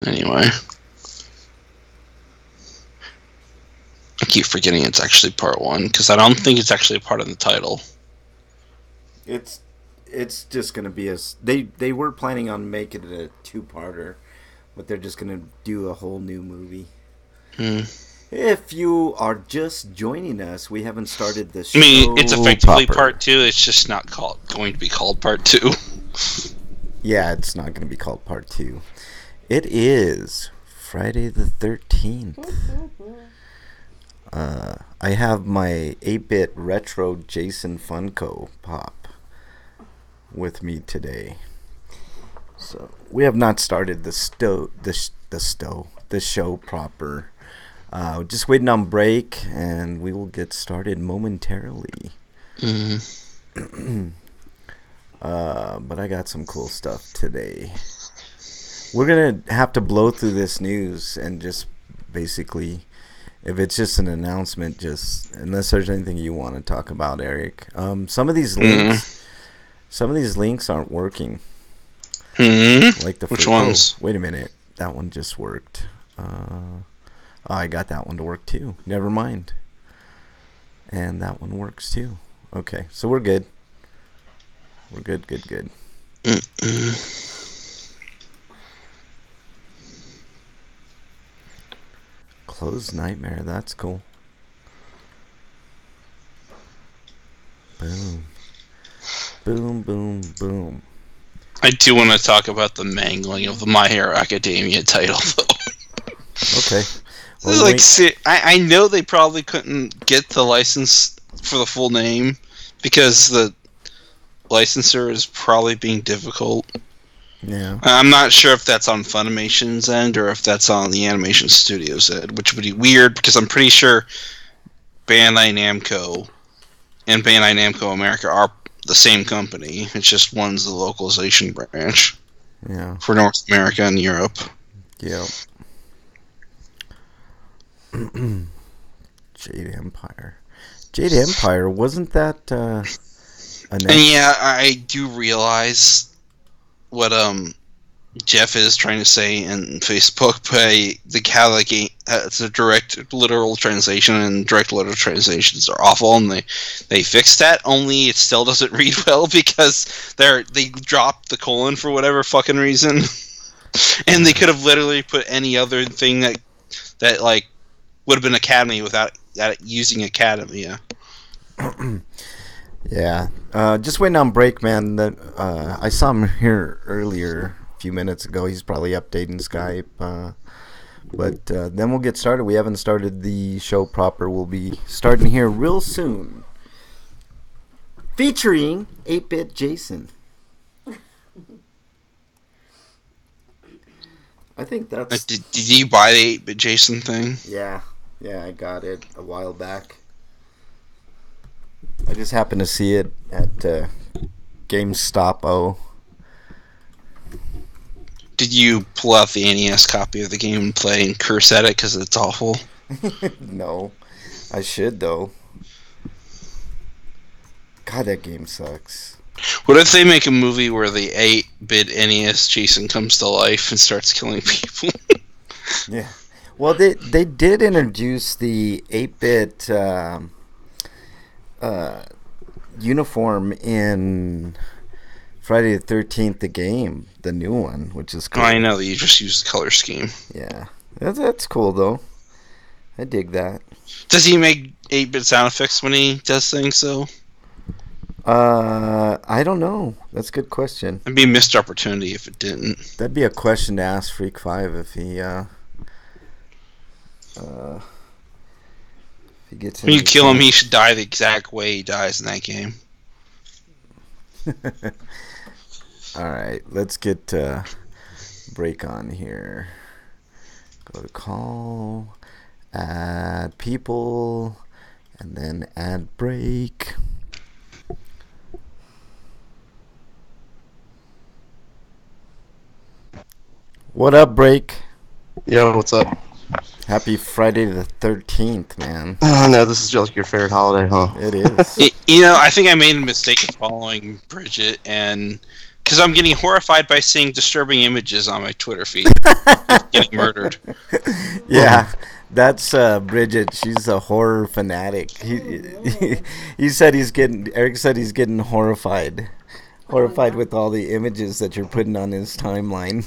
Anyway. I keep forgetting it's actually part 1, because I don't think it's actually part of the title. It's just gonna be they were planning on making it a 2-parter, but they're just gonna do a whole new movie. If you are just joining us, we haven't started the show. I mean, it's effectively proper. part 2. It's just not going to be called part 2. Yeah, it's not going to be called part 2. It is Friday the 13th. I have my 8-bit retro Jason Funko Pop with me today. So we have not started the show proper. Just waiting on break, and we will get started momentarily. But I got some cool stuff today. We're going to have to blow through this news and just basically, if it's just an announcement, just unless there's anything you want to talk about, Eric. Some of these links aren't working. Like Which ones? Wait a minute. That one just worked. I got that one to work too. Never mind. And that one works too. Okay, so we're good. We're good. Closed Nightmare, that's cool. Boom. Boom, boom, boom. I do want to talk about the mangling of the My Hero Academia title, though. Okay. Well, I know they probably couldn't get the license for the full name because the licensor is probably being difficult. Yeah. I'm not sure if that's on Funimation's end or if that's on the animation studio's end, which would be weird because I'm pretty sure Bandai Namco and Bandai Namco America are the same company. It's just one's the localization branch. Yeah. For North America and Europe. Yep. Jade Empire, wasn't that and yeah, I do realize what Jeff is trying to say in Facebook, but the game, it's a direct literal translation, and direct literal translations are awful, and they fixed that. Only it still doesn't read well because they dropped the colon for whatever fucking reason, and they could have literally put any other thing that like would have been Academy without using Academy. Yeah. Just waiting on break, man. I saw him here earlier, a few minutes ago. He's probably updating Skype. But then we'll get started. We haven't started the show proper. We'll be starting here real soon. Featuring 8-Bit Jason. I think that's... Did you buy the 8-Bit Jason thing? Yeah, I got it a while back. I just happened to see it at GameStop. Did you pull out the NES copy of the game and play and curse at it because it's awful? No. I should, though. God, that game sucks. What if they make a movie where the 8-bit NES Jason comes to life and starts killing people? Yeah. Well, they did introduce the 8-bit uniform in Friday the 13th, the game, the new one, which is cool. I know that you just use the color scheme. Yeah. That's cool, though. I dig that. Does he make 8-bit sound effects when he does things, though? I don't know. That's a good question. It'd be a missed opportunity if it didn't. That'd be a question to ask Freak 5 if he gets when you kill him, he should die the exact way he dies in that game. Alright, let's get break on here. Go to call, add people, and then add break. What up, break? Yo, what's up? Happy Friday the 13th, man. Oh, no, this is just your favorite holiday, huh? It is. I think I made a mistake of following Bridget and Because I'm getting horrified by seeing disturbing images on my Twitter feed. Getting murdered. Yeah, that's Bridget. She's a horror fanatic. He said Eric said he's getting horrified. Horrified with all the images that you're putting on his timeline.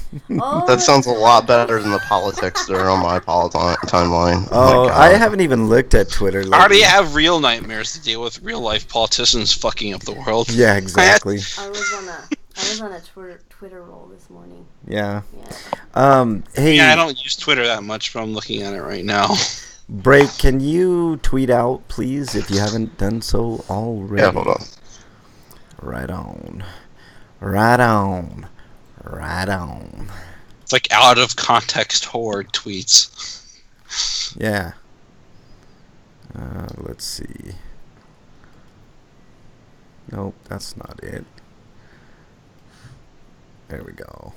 That sounds a lot better than the politics that are on my timeline. Oh, my I haven't even looked at Twitter lately. I already have real nightmares to deal with real life politicians fucking up the world. Yeah, exactly. I was on a Twitter roll this morning. Yeah. Yeah. Hey. Yeah, I don't use Twitter that much, but I'm looking at it right now. Break, can you tweet out, please, if you haven't done so already? Yeah, hold on. Right on. Right on. Right on. It's like out of context horror tweets. Yeah. Let's see. Nope, that's not it. There we go.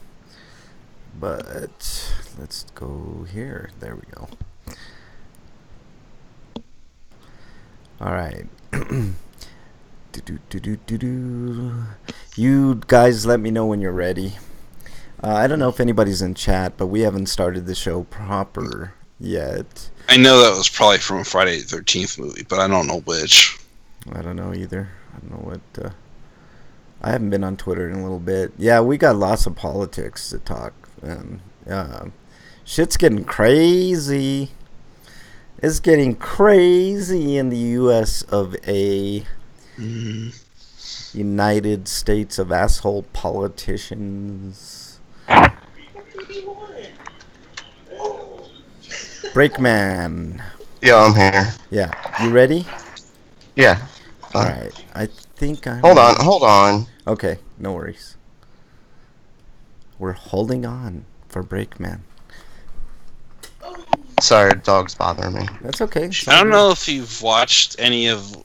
But let's go here. There we go. All right. You guys let me know when you're ready. I don't know if anybody's in chat, but we haven't started the show proper yet. I know that was probably from a Friday the 13th movie, but I don't know which. I don't know either. I don't know what... I haven't been on Twitter in a little bit. Yeah, we got lots of politics to talk. And shit's getting crazy. It's getting crazy in the U.S. of A. United States of asshole politicians. Breakman. Yeah, I'm here. Yeah, you ready? Yeah. All right. I think I'm... Hold on. Okay, no worries. We're holding on for Breakman. Sorry, dog's bothering me. That's okay. I don't know if you've watched any of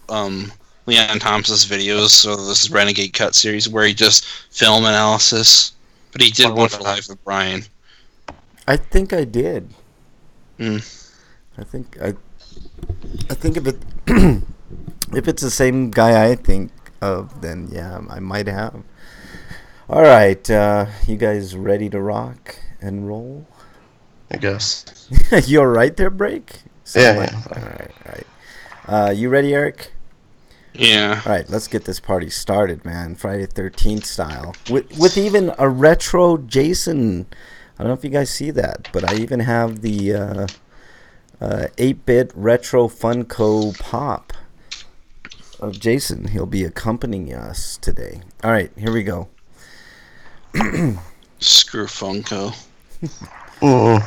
Leon Thompson's videos or this Renegade Cut series where he just film analysis, but he did one for Life of Brian. I think I did. I think if it if it's the same guy I think of, then yeah, I might have. All right, you guys ready to rock and roll? I guess. You all right there, Break? Yeah. All right. You ready, Eric? Yeah. All right, let's get this party started, man. Friday 13th style. With even a retro Jason. I don't know if you guys see that, but I even have the 8-bit retro Funko Pop of Jason. He'll be accompanying us today. All right, here we go. Screw Funko. You're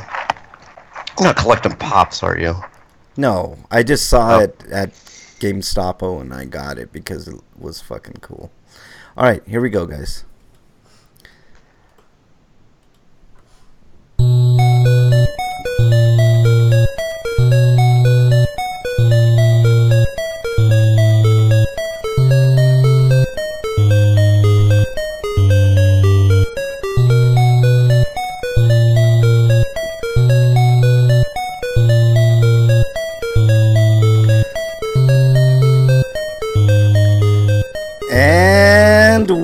not collecting pops, are you? No, I just saw it at GameStopo and I got it because it was fucking cool. All right, here we go, guys.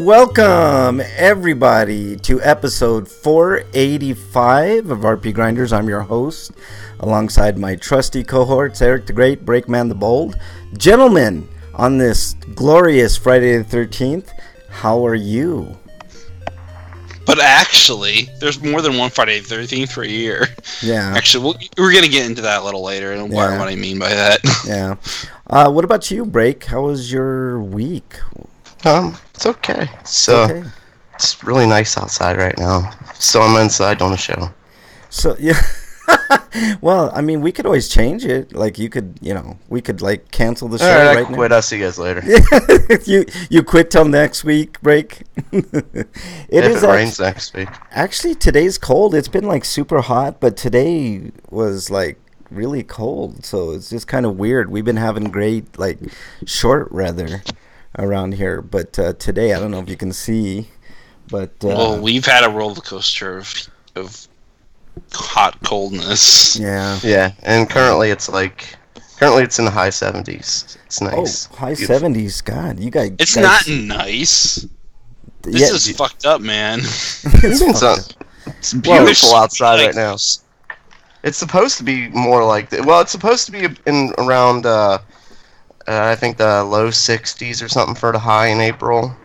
Welcome, everybody, to episode 485 of RPGrinders. I'm your host, alongside my trusty cohorts, Eric the Great, Breakman the Bold. Gentlemen, on this glorious Friday the 13th, how are you? But actually, there's more than one Friday the 13th for a year. Yeah. Actually, we're going to get into that a little later and what I mean by that. Yeah. What about you, Break? How was your week? It's okay. So it's really nice outside right now. So I'm inside on a show. So yeah. Well, I mean, we could always change it. Like we could like cancel the show right now. Quit. I'll see you guys later. you quit till next week, Break. It rains next week. Actually, today's cold. It's been like super hot, but today was like really cold. So it's just kind of weird. We've been having great like short weather around here, but today I don't know if you can see, but well, we've had a roller coaster of hot coldness. Yeah, and currently it's in the high 70s. It's nice. High 70s. God, you guys. It's not nice. This is fucked up, man. It's beautiful outside right now. It's supposed to be more like it's supposed to be in around I think the low 60s or something for the high in April.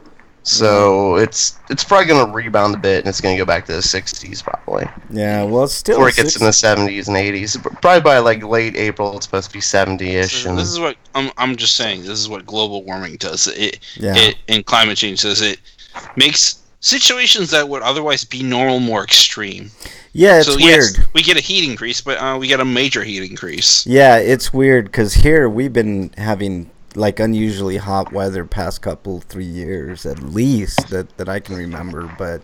So it's probably going to rebound a bit, and it's going to go back to the 60s probably. Yeah, well, it's still before it gets in the 70s and 80s. Probably by like late April, it's supposed to be 70-ish. So this is what I'm just saying. This is what global warming does. It and climate change does. It makes situations that would otherwise be normal more extreme. Yeah, it's weird. Yes, we get a heat increase, but we get a major heat increase. Yeah, it's weird because here we've been having like unusually hot weather past 3 years at least that I can remember. But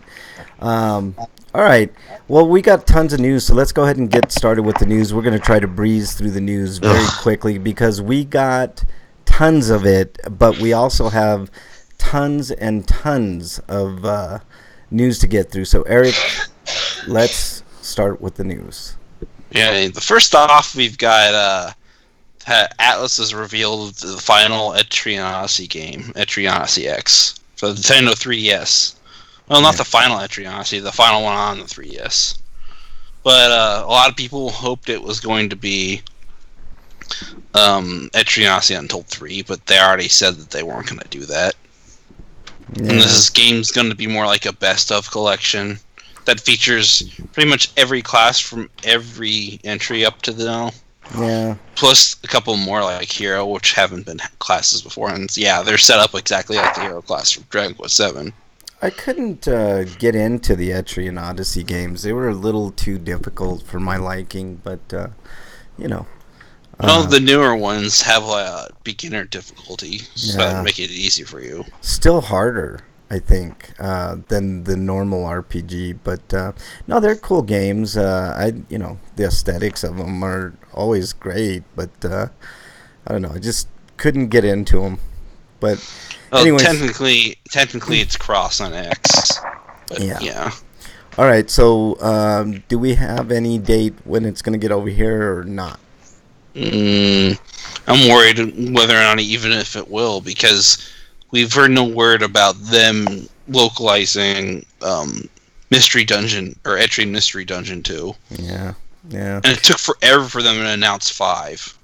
all right, well, we got tons of news, so let's go ahead and get started with the news. We're going to try to breeze through the news very quickly because we got tons of it, but we also have tons and tons of news to get through. So Eric, let's start with the news. Yeah, the first off, we've got Atlas has revealed the final Etrian Odyssey game, Etrian Odyssey X, for the Nintendo 3DS. Well, not the final Etrian Odyssey, the final one on the 3DS. But a lot of people hoped it was going to be Etrian Odyssey Untold 3, but they already said that they weren't going to do that. Yeah. And this game's going to be more like a best-of collection that features pretty much every class from every entry up to now. Yeah. Plus a couple more like Hero, which haven't been classes before, and they're set up exactly like the Hero class from Dragon Quest VII. I couldn't get into the Etrian Odyssey games. They were a little too difficult for my liking, but you know. Well, the newer ones have a beginner difficulty, so that make it easy for you. Still harder, I think, than the normal RPG, but no, they're cool games. The aesthetics of them are always great, but I don't know, I just couldn't get into them. But anyways, technically, it's cross on X. But yeah. All right, so do we have any date when it's going to get over here or not? I'm worried whether or not even if it will, because we've heard no word about them localizing Mystery Dungeon or Etrian Mystery Dungeon 2. Yeah. And it took forever for them to announce 5.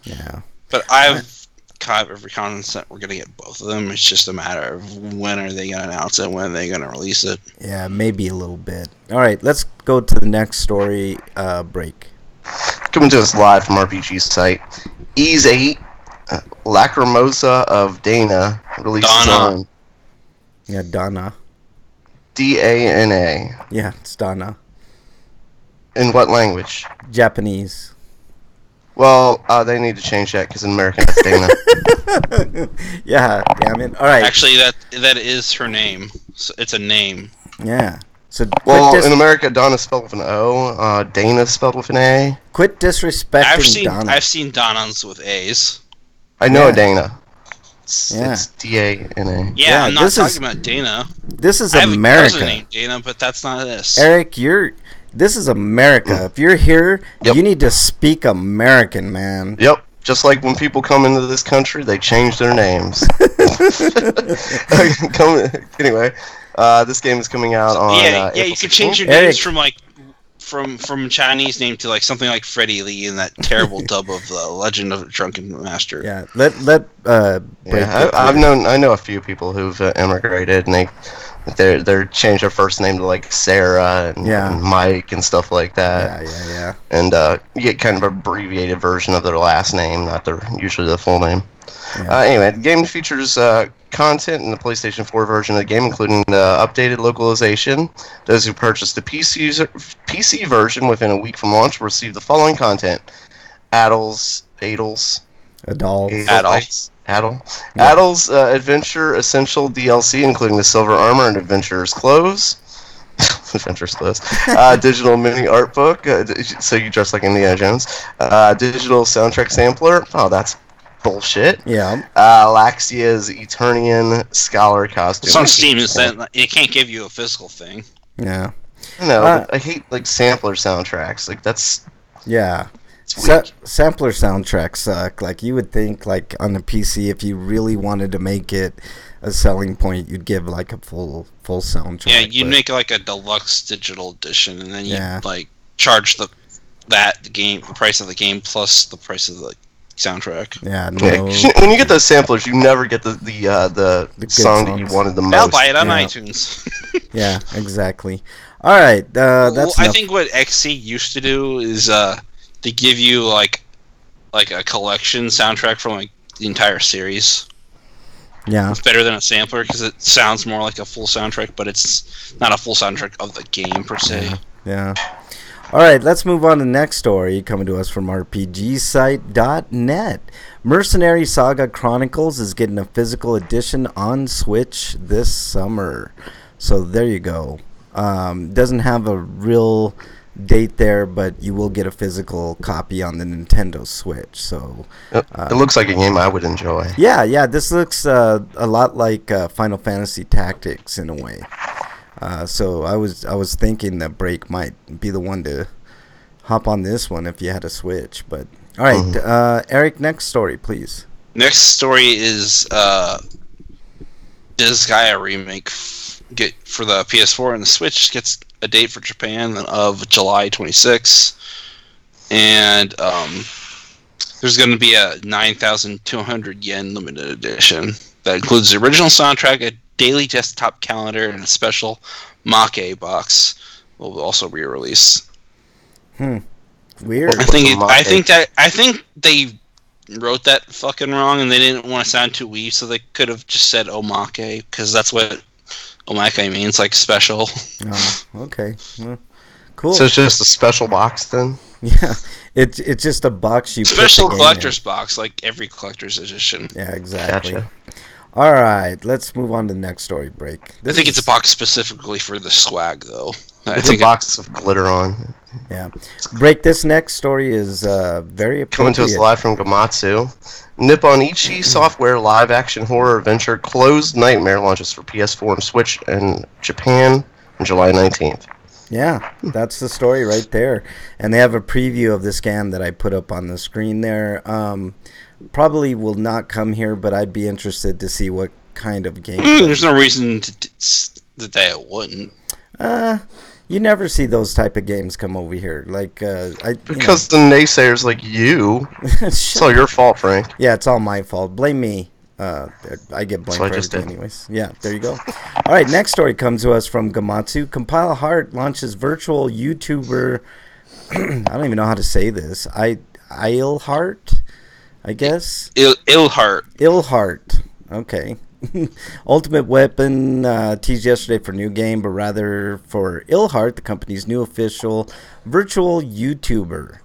Yeah. But I've kind of every confidence that we're going to get both of them. It's just a matter of when are they going to announce it, when are they going to release it. Yeah, maybe a little bit. All right, let's go to the next story break. Coming to us live from RPG's site, Ease 8, Lacrimosa of Dana releases on... Yeah, Dana. D-A-N-A. Yeah, it's Dana. In what language? Japanese. Well, they need to change that because in American it's Dana. Yeah, damn it. All right. Actually, that is her name. So it's a name. Yeah. So in America, Donna's spelled with an O. Dana's spelled with an A. Quit disrespecting Donna. I've seen Donnas with A's. I know a Dana. It's D-A-N-A. Yeah, I'm not talking about Dana. This is I America. I have a cousin named Dana, but that's not this. Eric, this is America. If you're here, you need to speak American, man. Yep. Just like when people come into this country, they change their names. Anyway, this game is coming out on April you 16th. Can change your names from Chinese name to like something like Freddie Lee in that terrible dub of the Legend of the Drunken Master. Yeah, I know a few people who've immigrated and they're changed their first name to like Sarah and Mike and stuff like that. Yeah. And you get kind of an abbreviated version of their last name, not usually the full name. Yeah. Anyway, the game features content in the PlayStation 4 version of the game, including the updated localization. Those who purchased the PC version within a week from launch will receive the following content: Adul's Adventure Essential DLC, including the Silver Armor and Adventurer's Clothes. Digital mini art book, so you dress like Indiana Jones. Digital soundtrack sampler. Oh, that's bullshit. Yeah. Laxia's Eternian Scholar costume. It's on Steam. Is that it can't give you a physical thing? Yeah. No, I hate like sampler soundtracks. Like that's. Yeah. Sampler soundtracks suck. Like, you would think, like, on the PC, if you really wanted to make it a selling point, you'd give like a full soundtrack. Yeah, you'd make like a deluxe digital edition, and then you'd like charge the price of the game plus the price of the soundtrack. Yeah, no. When you get those samplers, you never get the song that you wanted the most. I'll buy it on iTunes. Yeah, exactly. All right, that's. I think what XC used to do is to give you like a collection soundtrack from like the entire series. Yeah, it's better than a sampler because it sounds more like a full soundtrack, but it's not a full soundtrack of the game per se. Yeah. All right, let's move on to the next story coming to us from RPGsite.net. Mercenary Saga Chronicles is getting a physical edition on Switch this summer. So there you go. Doesn't have a real date there, but you will get a physical copy on the Nintendo Switch. So it looks like a game I would enjoy. Yeah. This looks a lot like Final Fantasy Tactics in a way. So I was thinking that Break might be the one to hop on this one if you had a Switch. But all right, Eric, next story, please. Next story is Disgaea remake for the PS4 and the Switch gets a date for Japan of July 26th, and there's going to be a 9,200 yen limited edition that includes the original soundtrack, a daily desktop calendar, and a special Make box will also be released. Weird. I think they wrote that fucking wrong, and they didn't want to sound too weak, so they could have just said Omake, because that's what Omake means, like special. Oh, okay. Well, cool. So it's just a special box then? Yeah, it's just a box you special put the collector's box, like every collector's edition. Yeah, exactly. Gotcha. All right, let's move on to the next story. Break. I think it's a box specifically for the swag, though. I think a box of glitter on. Yeah. Break. This next story is very appropriate. Coming to us live from Gamatsu. Nippon Ichi Software live-action horror adventure Closed Nightmare launches for PS4 and Switch in Japan on July 19th. Yeah, that's the story right there. And they have a preview of this game that I put up on the screen there. Probably will not come here, but I'd be interested to see what kind of game. There's no reason that it wouldn't. You never see those type of games come over here. Like because the naysayers like you. It's all your fault, Frank. Yeah, it's all my fault. Blame me. I get blamed for everything anyways. Yeah, there you go. All right, next story comes to us from Gamatsu. Compile Heart launches virtual YouTuber. I don't even know how to say this. Ilheart, I guess. Ilheart. Okay. Ultimate Weapon teased yesterday for new game, but rather for Ilheart, the company's new official virtual YouTuber.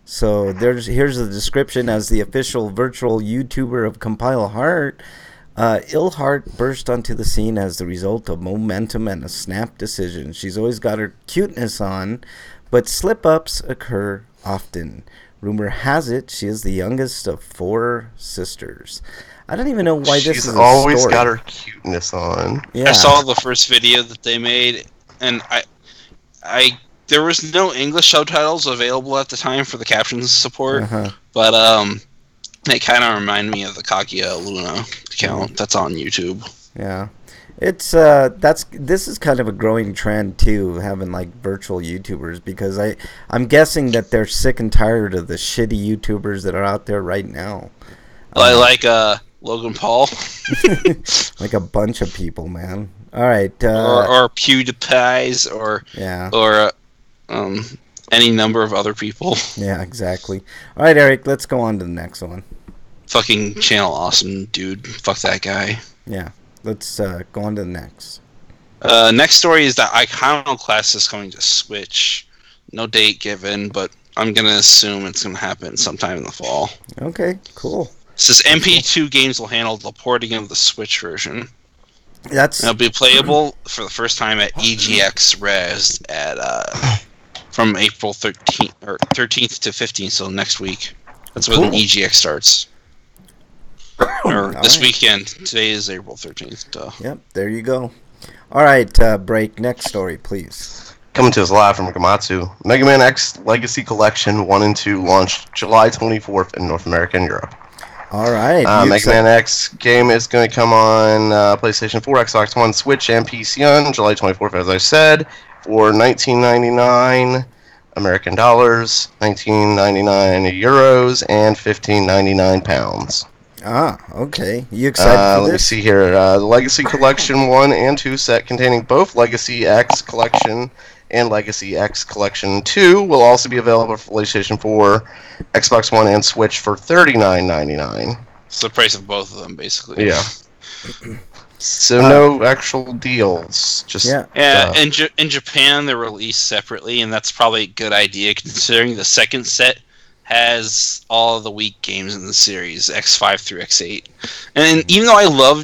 So here's the description. As the official virtual YouTuber of Compile Heart, Ilheart burst onto the scene as the result of momentum and a snap decision. She's always got her cuteness on, but slip-ups occur often. Rumor has it she is the youngest of 4 sisters. I don't even know why this is a story. She's always got her cuteness on. Yeah. I saw the first video that they made, and there was no English subtitles available at the time for the captions support, but it kind of reminded me of the Kaguya Luna account that's on YouTube. Yeah, it's this is kind of a growing trend too, having like virtual YouTubers, because I'm guessing that they're sick and tired of the shitty YouTubers that are out there right now. Like Logan Paul, like a bunch of people, man. All right, or PewDiePie's, or any number of other people. Yeah, exactly. All right, Eric, let's go on to the next one. Fucking Channel Awesome, dude. Fuck that guy. Yeah, let's go on to the next. Next story is that Iconoclast is coming to Switch. No date given, but I'm going to assume it's going to happen sometime in the fall. Okay, cool. It says MP2 games will handle the porting of the Switch version. It'll be playable for the first time at EGX Res from April 13th to 15th, so next week. That's when EGX starts. Or this weekend. Today is April 13th. Yep, there you go. All right, Break. Next story, please. Coming to us live from Gamatsu, Mega Man X Legacy Collection 1 and 2 launched July 24th in North America and Europe. All right. Mega Man X game is going to come on PlayStation 4, Xbox One, Switch, and PC on July 24th, as I said, for $19.99 American dollars, $19.99 euros, and $15.99 pounds. Ah, okay. You excited for this? Let me see here. The Legacy Collection 1 and 2 set containing both Legacy X Collection and Legacy X Collection 2 will also be available for PlayStation 4, Xbox One, and Switch for $39.99. It's the price of both of them, basically. Yeah. So no actual deals. Just In Japan, they're released separately, and that's probably a good idea considering the second set has all of the weak games in the series, X5 through X8. And even though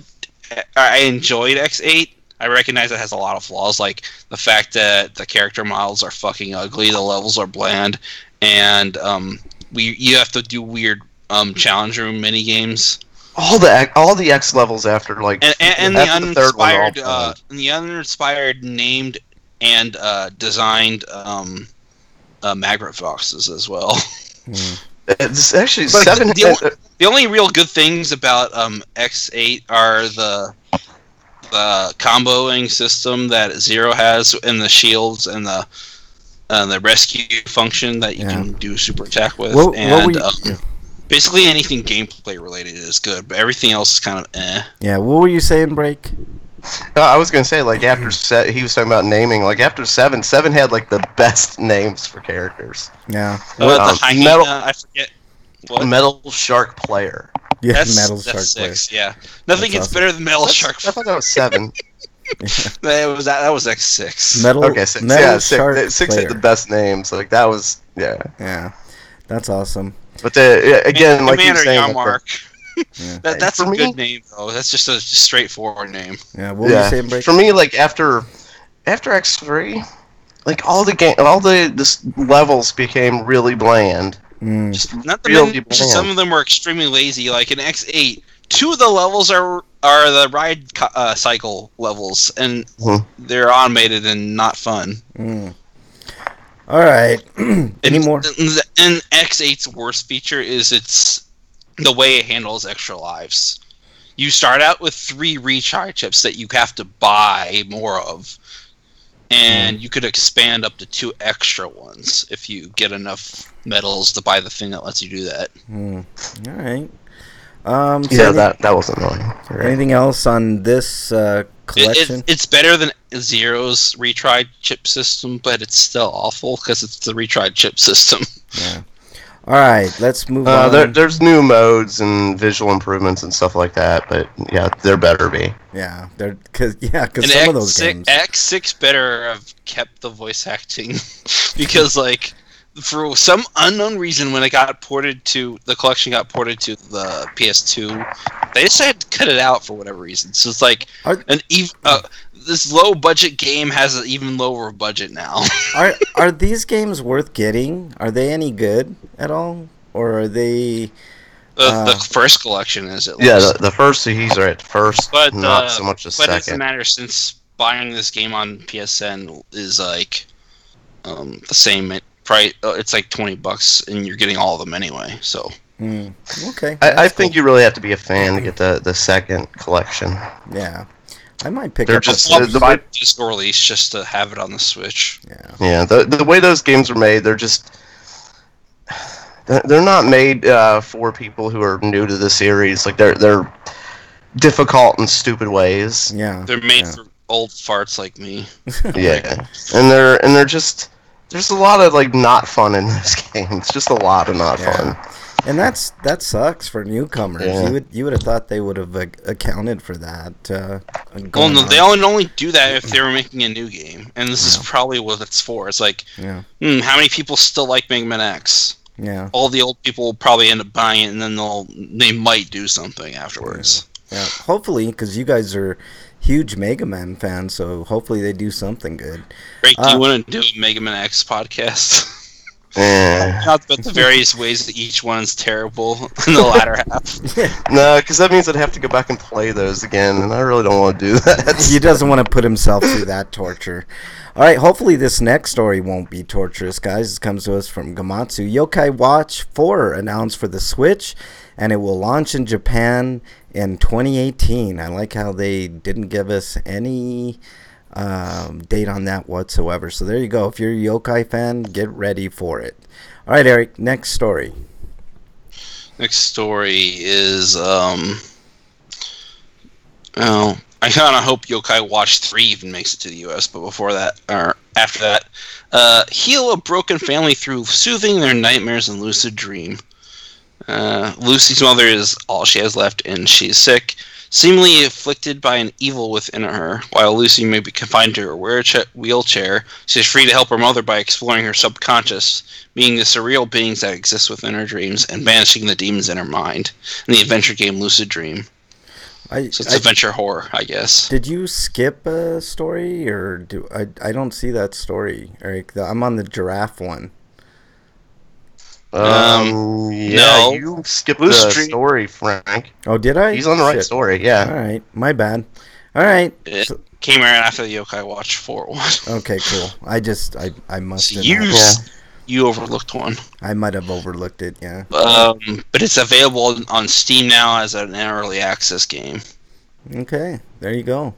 I enjoyed X8, I recognize it has a lot of flaws, like the fact that the character models are fucking ugly, the levels are bland, and you have to do weird challenge room mini games. All the X levels after like and the uninspired named and designed Magret foxes as well. It's actually but 7. The only real good things about X8 are the comboing system that Zero has, and the shields, and the rescue function that you can do super attack with. Basically anything gameplay related is good, but everything else is kind of eh. Yeah, what were you saying, Break? I was gonna say, like, after he was talking about naming, like after 7 had like the best names for characters. Yeah. The hyena, I forget. What? Metal Shark Player. Yeah, that's Metal Shark 6. Player. Yeah, nothing gets better than Metal Shark. I thought that was 7. that was X6. Metal. Okay, 6. Metal Yeah, Shark 6 had the best names. Like that was Yeah, that's awesome. But again, like you were saying, Mark. Yeah. That's a good name though. That's just a straightforward name. Yeah, what were you saying, Break? For me, like after X3, like all the levels became really bland. Just not the some of them were extremely lazy. Like in X8, 2 of the levels are the ride cycle levels, and they're automated and not fun. All right. Any more? And X8's worst feature is it's the way it handles extra lives. You start out with 3 retry chips that you have to buy more of, and you could expand up to 2 extra ones if you get enough medals to buy the thing that lets you do that. All right. That was annoying. Anything else on this collection? It's better than Zero's retried chip system, but it's still awful because it's the retried chip system. Yeah. All right, let's move on. There's new modes and visual improvements and stuff like that, but yeah, there better be. Yeah, because some of those games. X6 better have kept the voice acting because like for some unknown reason when the collection got ported to the PS2, they decided to cut it out for whatever reason. So it's like this low budget game has an even lower budget now. Are these games worth getting? Are they any good at all, or are they? The first collection is at least. Yeah, the first he's right. First, but not so much the second. But it doesn't matter since buying this game on PSN is like the same price. It's like $20, and you're getting all of them anyway. So. Okay. I think you really have to be a fan to get the second collection. Yeah. I might pick up the disc release just to have it on the Switch. Yeah. The way those games are made, they're not made for people who are new to the series. Like they're difficult in stupid ways. Yeah. They're made for old farts like me. Yeah. And they're just there's a lot of like not fun in this game. It's just a lot of not fun. And that sucks for newcomers. Yeah. You would have thought they would have accounted for that. Well, no, they only do that if they were making a new game, and this is probably what it's for. It's like, how many people still like Mega Man X? Yeah, all the old people will probably end up buying it, and then they might do something afterwards. Yeah, hopefully, because you guys are huge Mega Man fans, so hopefully they do something good. Rick, do you want to do a Mega Man X podcast? Yeah. out about the various ways that each one's terrible in the latter half. No, because that means I'd have to go back and play those again, and I really don't want to do that. He doesn't want to put himself through that torture. All right, hopefully this next story won't be torturous, guys. This comes to us from Gamatsu. Yokai Watch 4 announced for the Switch, and it will launch in Japan in 2018. I like how they didn't give us any date on that whatsoever. So there you go. If you're a Yokai fan, get ready for it. All right, Eric, next story. Next story is I kind of hope Yokai Watch 3 even makes it to the US, but before that, or after that, heal a broken family through soothing their nightmares and lucid dream. Lucy's mother is all she has left, and she is sick, seemingly afflicted by an evil within her. While Lucy may be confined to her wheelchair, she is free to help her mother by exploring her subconscious, meeting the surreal beings that exist within her dreams, and banishing the demons in her mind. In the adventure game Lucid Dream. So it's adventure horror, I guess. Did you skip a story, or I don't see that story, Eric? I'm on the giraffe one. Yeah, no. You skipped the story, Frank. Oh, did I? He's on the right story, yeah. All right, my bad. All right. It came right after the Yokai Watch 4 one. Okay, cool. I must have. You overlooked one. I might have overlooked it, yeah. But it's available on Steam now as an early access game. Okay, there you go.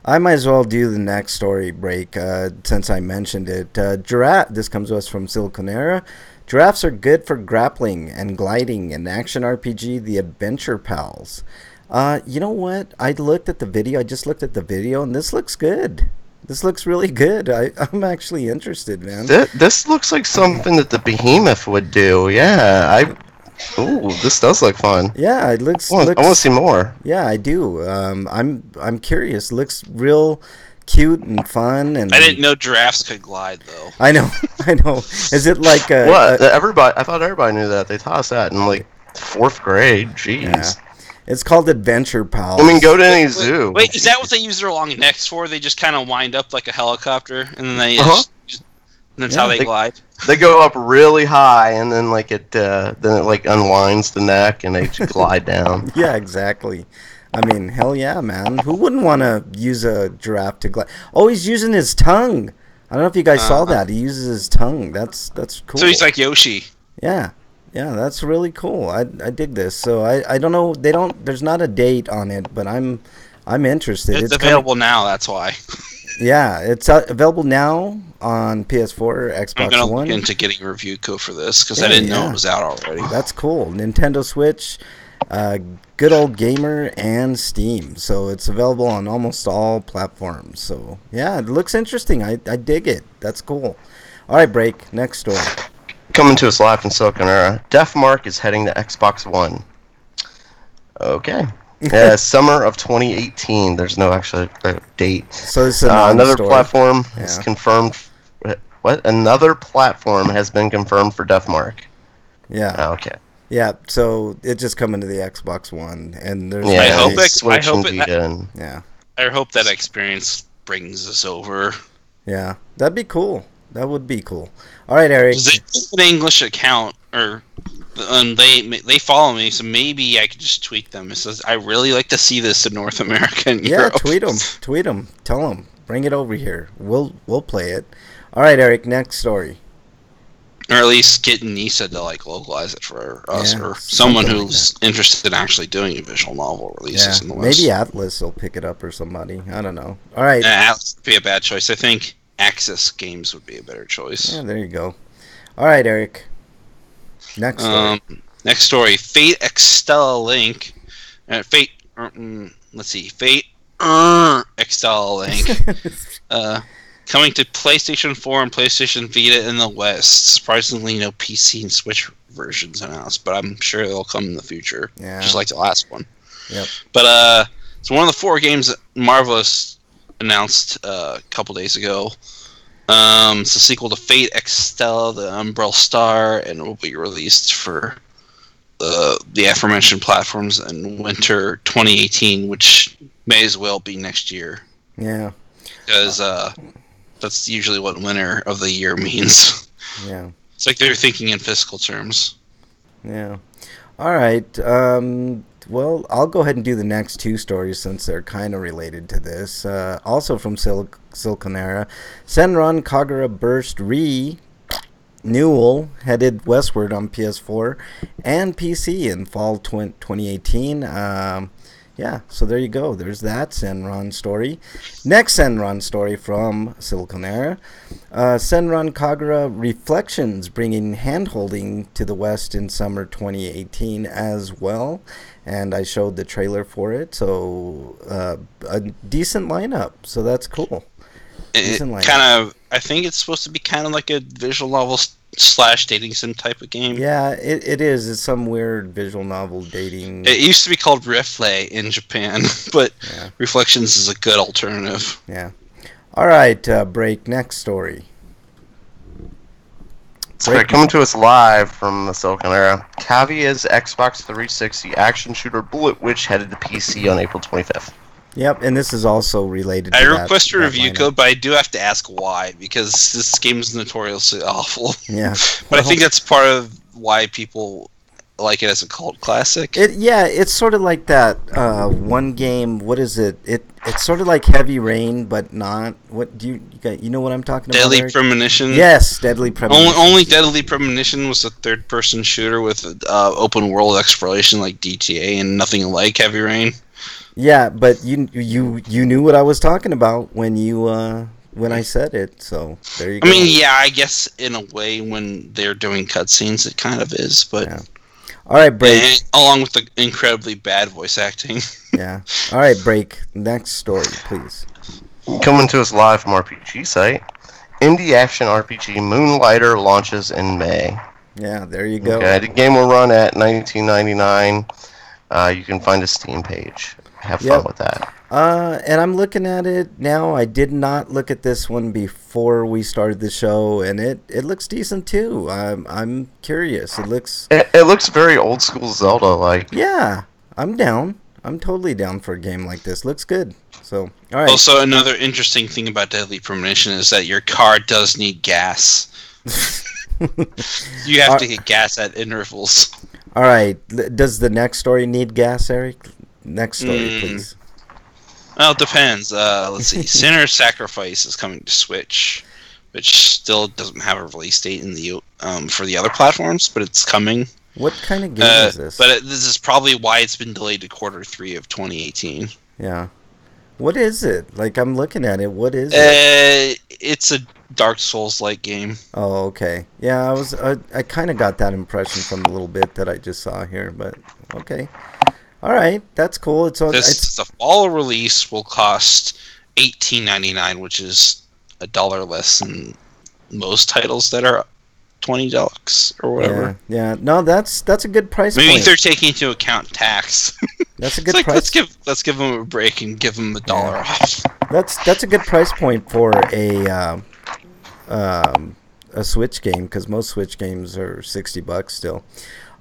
I might as well do the next story break since I mentioned it. Giraffe. This comes to us from Siliconera. Giraffes are good for grappling and gliding in action RPG The Adventure Pals. You know what? I just looked at the video, and this looks good. This looks really good. I'm actually interested, man. This looks like something that the Behemoth would do. Yeah, this does look fun. Yeah, it looks. I want to see more. Yeah, I do. I'm curious. Looks real cute and fun. And I didn't know giraffes could glide, though. I know. Is it like what? I thought everybody knew that. They taught us that in like 4th grade. Jeez. Yeah. It's called Adventure Pals. I mean, go to any zoo. Wait, is that what they use their long necks for? They just kind of wind up like a helicopter, and then they that's how they glide. They go up really high, and then it unwinds the neck, and they just glide down. Yeah, exactly. I mean, hell yeah, man. Who wouldn't want to use a giraffe to glide? Oh, he's using his tongue. I don't know if you guys saw that. He uses his tongue. That's cool. So he's like Yoshi. Yeah. Yeah, that's really cool. I dig this. So I don't know. There's not a date on it, but I'm interested. It's available now. That's why. Yeah, it's available now on PS4, Xbox One. I'm gonna look into getting a review code for this because I didn't know it was out already. That's cool. Nintendo Switch, Good Old Gamer, and Steam. So it's available on almost all platforms. So yeah, it looks interesting. I dig it. That's cool. All right, break. Next story. Coming to us live from Siliconera, Deathmark is heading to Xbox One. Okay. Summer of 2018. There's no actual date. So this is another platform is confirmed. What? Another platform has been confirmed for Deathmark. Yeah. Oh, okay. Yeah. So it's just coming to the Xbox One, and there's. I hope that experience brings us over. Yeah, that'd be cool. That would be cool. All right, Eric. They have an English account, or they follow me, so maybe I could just tweet them. It says, "I really like to see this in North America and Europe." Yeah, tweet them, tell them, bring it over here. We'll play it. All right, Eric. Next story. Or at least get Nisa to localize it for us, or someone who's interested in actually doing visual novel releases in the West. Maybe Atlas will pick it up or somebody. I don't know. All right. Atlas would be a bad choice. I think Axis Games would be a better choice. Yeah, there you go. All right, Eric. Next story. Next story. Fate Extella Link. Fate. Fate Extella Link. Coming to PlayStation 4 and PlayStation Vita in the West. Surprisingly, no PC and Switch versions announced, but I'm sure they'll come in the future. Yeah. Just like the last one. Yep. But it's one of the 4 games that Marvelous announced a couple days ago. It's a sequel to Fate Extella, the Umbrella Star, and it will be released for the aforementioned platforms in winter 2018, which may as well be next year. Yeah. Because that's usually what winter of the year means. Yeah. It's like they're thinking in fiscal terms. Yeah. All right. Well, I'll go ahead and do the next two stories since they're kind of related to this. Also from Silconera, Senran Kagura Burst Newell headed westward on PS4 and PC in fall 2018. Yeah, so there you go. There's that Senran story. Next Senran story from Silconera. Senran Kagura Reflections, bringing hand-holding to the West in summer 2018 as well. And I showed the trailer for it, so a decent lineup. So that's cool. I think it's supposed to be kind of like a visual novel / dating sim type of game. Yeah, it is. It's some weird visual novel dating. It used to be called Reflay in Japan, but Reflections is a good alternative. Yeah. All right, break. Next story. So coming to us live from the Silconera, Cavia's Xbox 360 action shooter Bullet Witch headed to PC on April 25th. Yep, and this is also related to I request a review code, but I do have to ask why, because this game is notoriously awful. Yeah. But I think that's part of why people like it as a cult classic. It's sort of like that one game. What is it? It's sort of like Heavy Rain, but not. What do you know what I'm talking about? Deadly Premonition. Yes, Deadly Premonition. Only Deadly Premonition was a third-person shooter with open world exploration like DTA and nothing like Heavy Rain. Yeah, but you knew what I was talking about when I said it. So there you go. I mean, yeah, I guess in a way when they're doing cutscenes, it kind of is, but. Yeah. All right, break. Along with the incredibly bad voice acting. Yeah. All right, break. Next story, please. Coming to us live from RPG site, indie action RPG Moonlighter launches in May. Yeah, there you go. Okay, the game will run at $19.99. You can find a Steam page. Have fun with that. And I'm looking at it now. I did not look at this one before we started the show, and it looks decent too. I'm curious. It looks very old school Zelda like. Yeah, I'm down. I'm totally down for a game like this. Looks good. So, all right. Also, another interesting thing about Deadly Premonition is that your car does need gas. You have to get gas at intervals. All right. Does the next story need gas, Eric? Next story, please. Well, it depends. Let's see. Sinner's Sacrifice is coming to Switch, which still doesn't have a release date in the for the other platforms, but it's coming. What kind of game is this? But this is probably why it's been delayed to Q3 of 2018. Yeah. What is it? Like, I'm looking at it. What is it? It's a Dark Souls-like game. Oh, okay. Yeah, I kind of got that impression from the little bit that I just saw here, but okay. All right, that's cool. The fall release will cost $18.99, which is $1 less than most titles that are $20 or whatever. Yeah. No, that's a good price point. Maybe they're taking into account tax. That's a good price. Let's give them a break and give them $1 off. That's a good price point for a Switch game, because most Switch games are $60 still.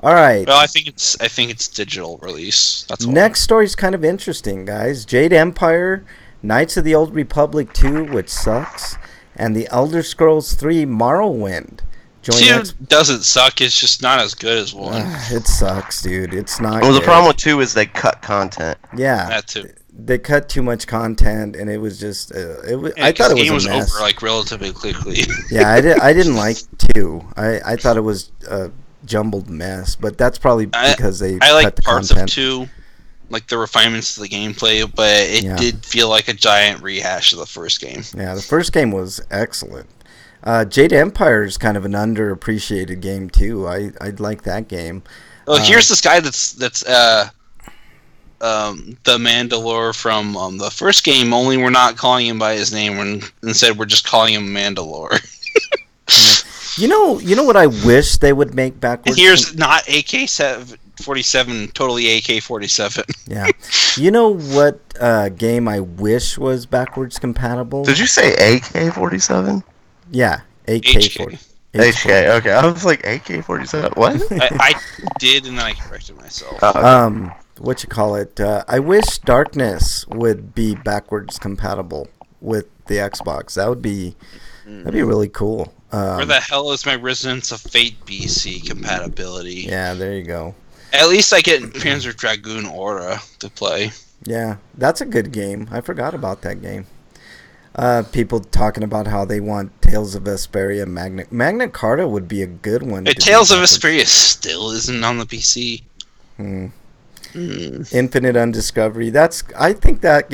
All right. Well, I think it's digital release. That's all. Next story's kind of interesting, guys. Jade Empire, Knights of the Old Republic 2, which sucks, and the Elder Scrolls 3 Morrowind. 2 doesn't suck. It's just not as good as 1. It sucks, dude. It's not. Well, the problem with 2 is they cut content. Yeah. That too. They cut too much content, and it was just. I thought it was a mess. Over like relatively quickly. Yeah, I didn't like 2. I thought it was a jumbled mess, but that's probably because they I cut like the parts content. of 2, like the refinements to the gameplay, but it did feel like a giant rehash of the first game. Yeah, the first game was excellent. Jade Empire is kind of an underappreciated game too. I'd like that game. Well, here's this guy that's the Mandalore from the first game. Only we're not calling him by his name. Instead, we're just calling him Mandalore. You know what I wish they would make backwards. Here's not AK-47, totally AK-47. Yeah. You know what game I wish was backwards compatible? Did you say AK-47? Yeah, AK-40. HK, okay. I was like, AK-47? What? I did, and then I corrected myself. What you call it? I wish Darkness would be backwards compatible with the Xbox. That'd be really cool. Where the hell is my Resonance of Fate BC compatibility? Yeah, there you go. At least I get Panzer Dragoon Aura to play. Yeah, that's a good game. I forgot about that game. People talking about how they want Tales of Vesperia Magna Carta would be a good one. Tales of Vesperia still isn't on the PC. Infinite Undiscovery. I think that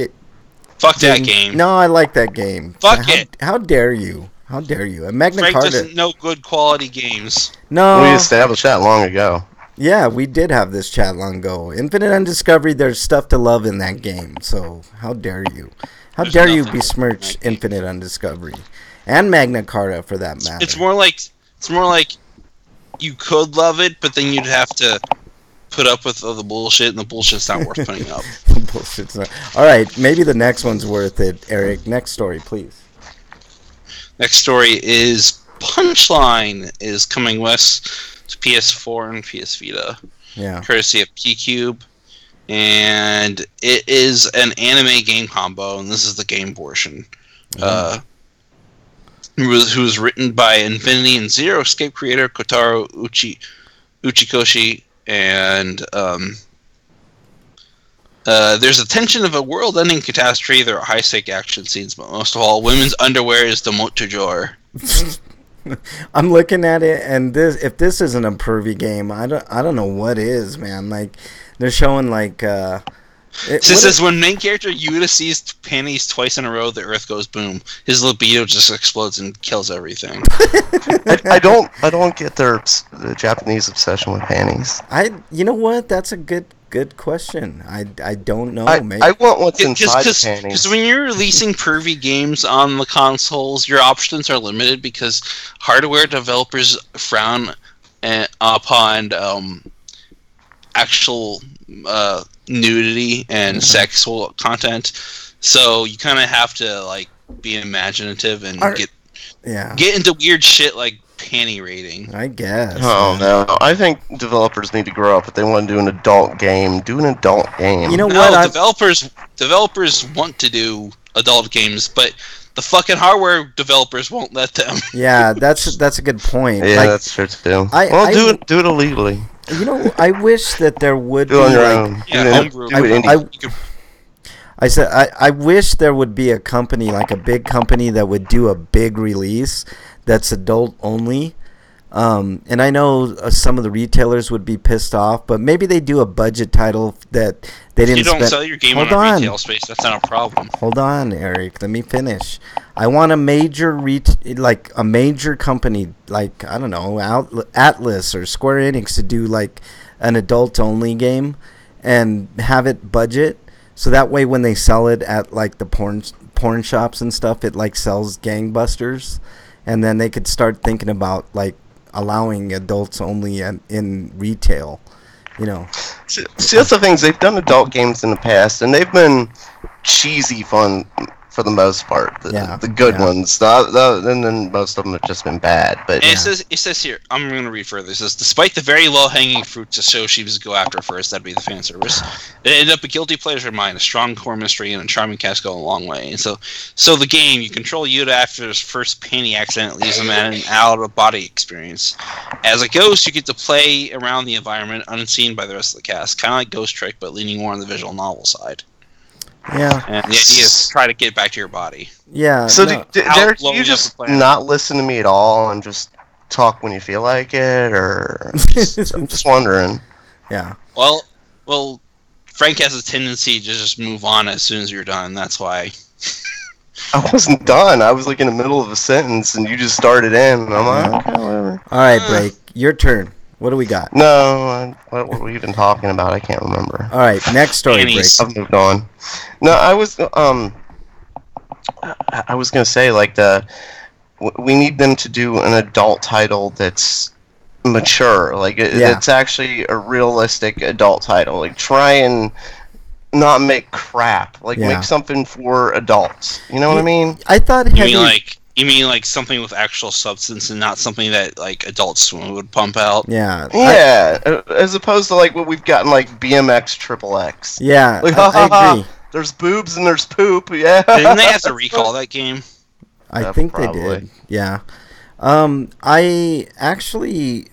Fuck that game. No, I like that game. Fuck it. How dare you? How dare you? And Magna Frank Carta doesn't know good quality games. No. We established that long ago. Yeah, we did have this chat long ago. Infinite Undiscovery, there's stuff to love in that game. So, how dare you? How dare you besmirch Infinite Undiscovery and Magna Carta for that matter? It's more like you could love it, but then you'd have to put up with all the bullshit, and the bullshit's not worth putting up. Bullshit's not. All right, maybe the next one's worth it, Eric. Next story, please. Next story is Punchline is coming west to PS4 and PS Vita. Yeah. Courtesy of P-Cube. And it is an anime game combo, and this is the game portion. Who was written by Infinity and Zero Escape creator Kotaro Uchikoshi, and there's a tension of a world-ending catastrophe. There are high-stake action scenes, but most of all, women's underwear is the mot du jour. I'm looking at it, and if this isn't a pervy game, I don't know what is, man. Like, they're showing like. It says when main character Yuta sees panties twice in a row, the Earth goes boom. His libido just explodes and kills everything. I don't get the Japanese obsession with panties. You know what? That's a good question. I don't know. I want what's inside the panties. Because when you're releasing pervy games on the consoles, your options are limited because hardware developers frown upon actual nudity and sexual content. So you kind of have to like be imaginative and get into weird shit like panty rating. I guess. Oh no! I think developers need to grow up. If they want to do an adult game, do an adult game. You know what? No, developers want to do adult games, but the fucking hardware developers won't let them. Yeah, that's a good point. Yeah, that's true too. Do it illegally. You know, I wish that there would do it on your own. I said I wish there would be a company, like a big company, that would do a big release that's adult only. And I know some of the retailers would be pissed off, but maybe they do a budget title that they didn't. You don't sell your game on a retail space. That's not a problem. Hold on, Eric. Let me finish. I want a major a major company, like, I don't know, Atlas or Square Enix, to do like an adult only game and have it budget, so that way when they sell it at like the porn shops and stuff, it like sells gangbusters, and then they could start thinking about like allowing adults only in retail, you know. See, that's the things. They've done adult games in the past, and they've been cheesy fun for the most part. The good ones. And then most of them have just been bad. But it says here, I'm going to read further. It says, despite the very low-hanging fruits Shoshibas go after first, that'd be the fan service, it ended up a guilty pleasure of mine, a strong core mystery, and a charming cast go a long way. And so the game, you control Yuta after his first panty accident leaves him at an out-of-body experience. As a ghost, you get to play around the environment unseen by the rest of the cast, kind of like Ghost Trick, but leaning more on the visual novel side. Yeah. And the idea is to try to get back to your body. Yeah. So, Derek, do you just not listen to me at all and just talk when you feel like it? Or I'm just wondering. Yeah. Well, Frank has a tendency to just move on as soon as you're done. That's why. I wasn't done. I was like in the middle of a sentence and you just started in. And I'm like, okay, whatever. All right, Blake. Your turn. What do we got? No, what were we even talking about? I can't remember. All right, next story, Blake. I've moved on. No, I was gonna say, like, we need them to do an adult title that's mature, like it's actually a realistic adult title. Like, try and not make crap. Like, make something for adults. You know what I mean? I thought You mean like something with actual substance and not something that like Adult Swim would pump out? Yeah. As opposed to like what we've gotten like BMX XXX. Yeah, like, I agree. There's boobs and there's poop. Yeah. Didn't they have to recall that game? I think probably. They did. Yeah. I actually,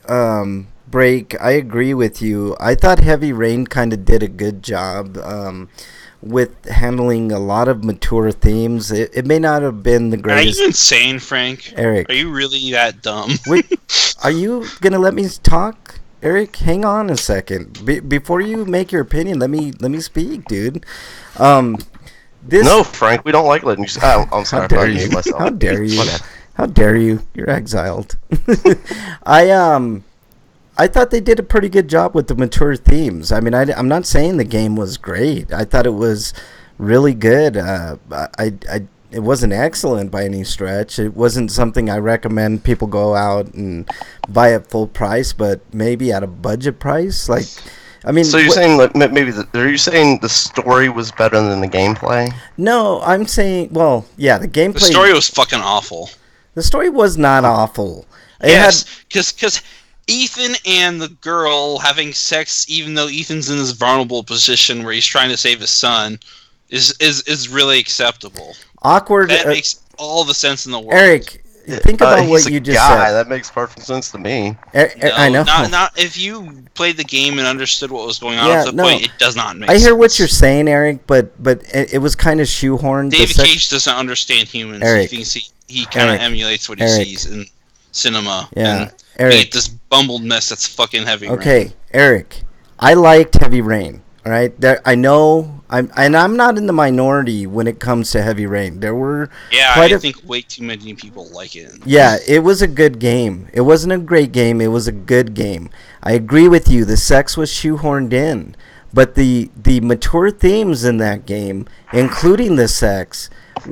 Break, I agree with you. I thought Heavy Rain kind of did a good job with handling a lot of mature themes. It may not have been the Are greatest. you insane, Frank? Eric. Are you really that dumb? Wait, are you going to let me talk? Eric, hang on a second. Before you make your opinion, let me speak, dude. No, Frank, we don't like letting you. Oh, I'm sorry. How dare you? How dare you? How dare you? You're exiled. I thought they did a pretty good job with the mature themes. I mean, I'm not saying the game was great. I thought it was really good. It wasn't excellent by any stretch. It wasn't something I recommend people go out and buy at full price, but maybe at a budget price. Like, I mean, so you're saying that maybe are you saying the story was better than the gameplay? No, I'm saying, well, yeah, the gameplay. The story was fucking awful. The story was not awful. Yes, because Ethan and the girl having sex, even though Ethan's in this vulnerable position where he's trying to save his son, is really acceptable. Awkward. That makes all the sense in the world. Eric, think about what you just said. That makes perfect sense to me. I know. Not if you played the game and understood what was going on at the point. It does not make sense. I hear what you're saying, Eric, but it was kind of shoehorned. David Cage doesn't understand humans. Eric, he thinks he kind of emulates what he sees in cinema. Yeah, and Eric. Made this bumbled mess that's fucking Heavy Rain. Okay, Eric, I liked Heavy Rain. All right, I know, I'm not in the minority when it comes to Heavy Rain. There were I think way too many people like it. Yeah, it was a good game. It wasn't a great game. It was a good game. I agree with you. The sex was shoehorned in, but the mature themes in that game, including the sex,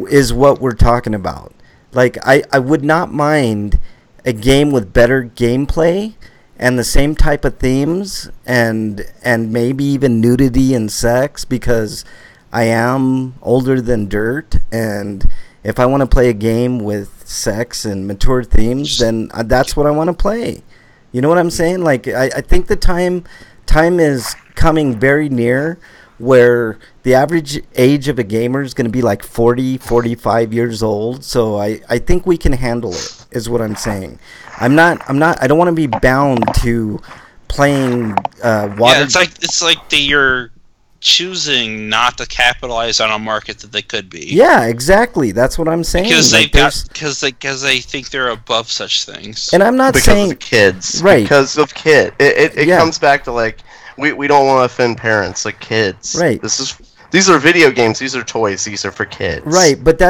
is what we're talking about. Like, I would not mind a game with better gameplay and the same type of themes and maybe even nudity and sex, because I am older than dirt, and if I want to play a game with sex and mature themes, then that's what I want to play. You know what I'm saying? Like, I think the time is coming very near where the average age of a gamer is going to be like 40, 45 years old. So I think we can handle it, is what I'm saying. I don't want to be bound to playing water. Yeah, it's like you're choosing not to capitalize on a market that they could be. Yeah, exactly. That's what I'm saying. Because like, they think they're above such things. And I'm not saying because of kids, right? Because of kid. It comes back to like we don't want to offend parents, like kids. Right. These are video games. These are toys. These are for kids. Right, but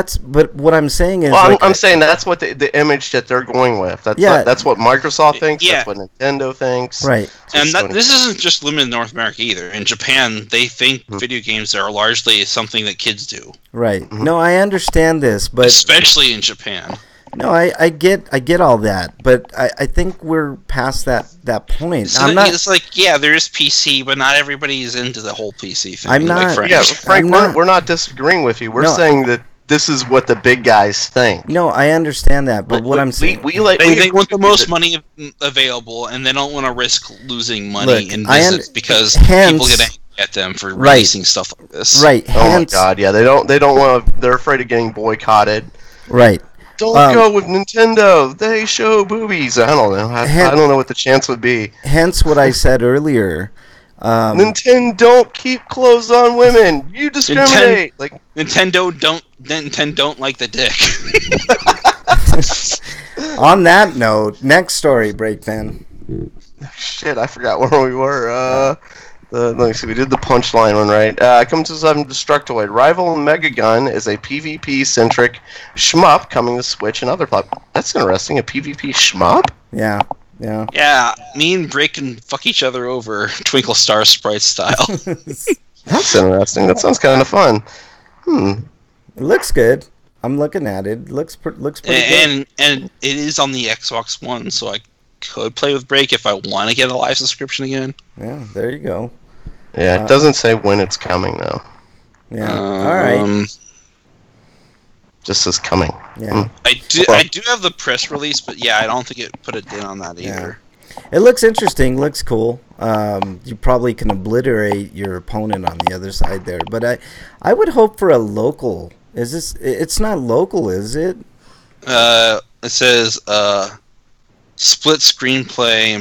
what I'm saying is... Well, I'm saying that's what the image that they're going with. That's what Microsoft thinks. Yeah. That's what Nintendo thinks. Right. And this isn't just limited in North America either. In Japan, they think video games are largely something that kids do. Right. Mm-hmm. No, I understand this, but... Especially in Japan. No, I get all that, but I think we're past that point. It's like, yeah, there is PC, but not everybody is into the whole PC thing. I'm not. Frank. Yeah, Frank, we're not disagreeing with you. We're saying that this is what the big guys think. No, I understand that, but what I'm saying... They want the most money available, and they don't want to risk losing money in business because people get angry at them for releasing stuff like this. Right. Oh my god, yeah, they don't want to... They're afraid of getting boycotted. Right. Don't go with Nintendo. They show boobies. I don't know. I don't know what the chance would be. Hence what I said earlier. Nintendo don't keep clothes on women. You discriminate. Nintendo don't like the dick. On that note, next story, Breakman. Shit, I forgot where we were. Let me see. We did the punchline one, right? Comes to us on Destructoid. Rival Mega Gun is a PvP-centric shmup coming to Switch and other platforms. That's interesting. A PvP shmup? Yeah. Yeah, me and Break can fuck each other over Twinkle Star Sprite style. That's interesting. That sounds kind of fun. It looks good. I'm looking at it. Looks pretty good. And it is on the Xbox One, so I could play with Break if I want to get a live subscription again. Yeah, there you go. Yeah, it doesn't say when it's coming, though. Yeah, all right. Just says coming. Yeah. I do have the press release, but yeah, I don't think it put a date on that either. It looks interesting. Looks cool. You probably can obliterate your opponent on the other side there. But I would hope for a local. It's not local, is it? it says split screenplay,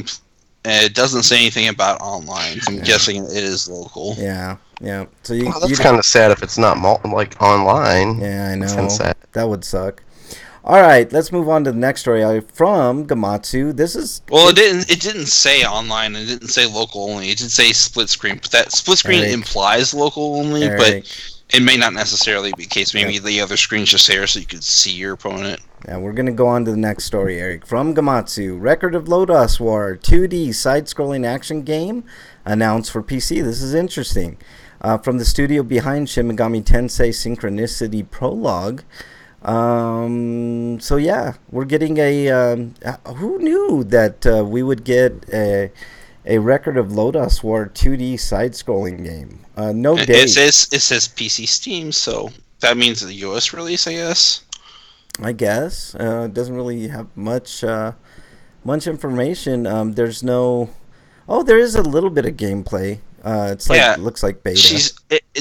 and it doesn't say anything about online. So I'm guessing it is local. Yeah. So that's kind of sad if it's not online. Yeah, I know. That's sad. That would suck. All right, let's move on to the next story from Gamatsu. This is it didn't say online. It didn't say local only. It did say split screen. But that split screen implies local only, but it may not necessarily be the case. Maybe the other screen's just there so you could see your opponent. Yeah, we're going to go on to the next story, Eric. From Gamatsu, Record of Lodoss War, 2D side-scrolling action game announced for PC. This is interesting. From the studio behind Shin Megami Tensei Synchronicity Prologue. So yeah, we're getting who knew that we would get a Record of Lodoss War 2D side-scrolling game? No date. It says PC Steam, so that means the US release, I guess. I guess it doesn't really have much information. There's no. Oh, there is a little bit of gameplay. It's like looks like beta.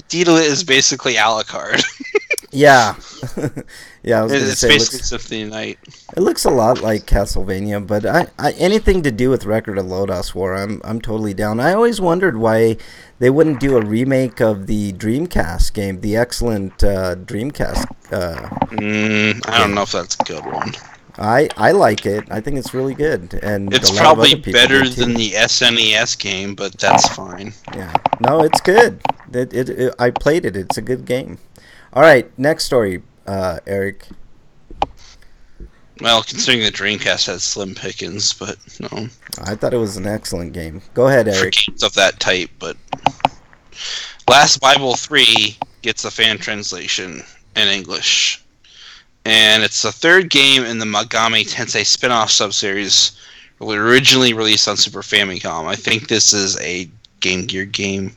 Dita is basically a la carte. Yeah, yeah. I was gonna it's say, basically Symphony of the Night. It looks a lot like Castlevania, but I anything to do with Record of Lodoss War, I'm totally down. I always wondered why they wouldn't do a remake of the Dreamcast game, the excellent Dreamcast. I don't know if that's a good one. I like it. I think it's really good, and it's probably better than the SNES game, but that's fine. Yeah, no, it's good. I played it. It's a good game. All right, next story, Eric. Well, considering the Dreamcast had slim pickings, but no. I thought it was an excellent game. Go ahead, Eric. For games of that type, but Last Bible 3 gets a fan translation in English. And it's the third game in the Megami Tensei spin-off subseries originally released on Super Famicom. I think this is a Game Gear game.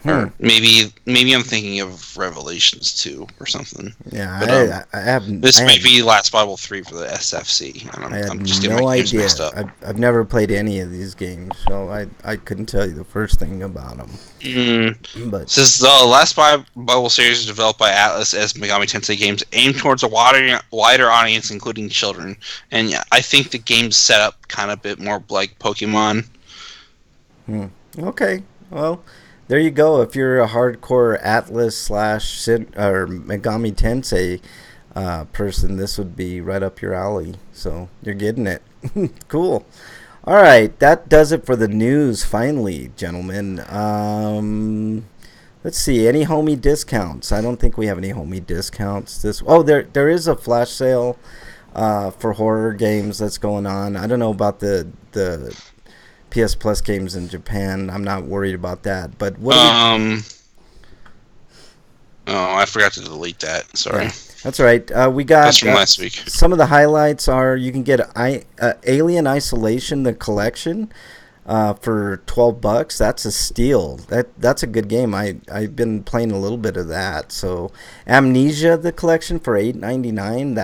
Or maybe I'm thinking of Revelations 2 or something. Yeah, but, I have. This might be Last Bible 3 for the SFC. I'm just getting no idea. I've never played any of these games, so I couldn't tell you the first thing about them. But since the Last Bible series is developed by Atlas as Megami Tensei games aimed towards a wider audience, including children, and I think the game's set up kind of a bit more like Pokemon. Okay, well. There you go. If you're a hardcore Atlas / or Megami Tensei person, this would be right up your alley. So you're getting it. Cool. All right, that does it for the news. Finally, gentlemen. Let's see. Any homie discounts? I don't think we have any homie discounts. There is a flash sale for horror games that's going on. I don't know about the PS Plus games in Japan. I'm not worried about that. But what? Oh, I forgot to delete that. Sorry. Yeah, that's all right. We got that's from last week. Some of the highlights are you can get Alien Isolation, the collection, for $12. That's a steal. That's a good game. I've been playing a little bit of that. So Amnesia, the collection, for $8.99.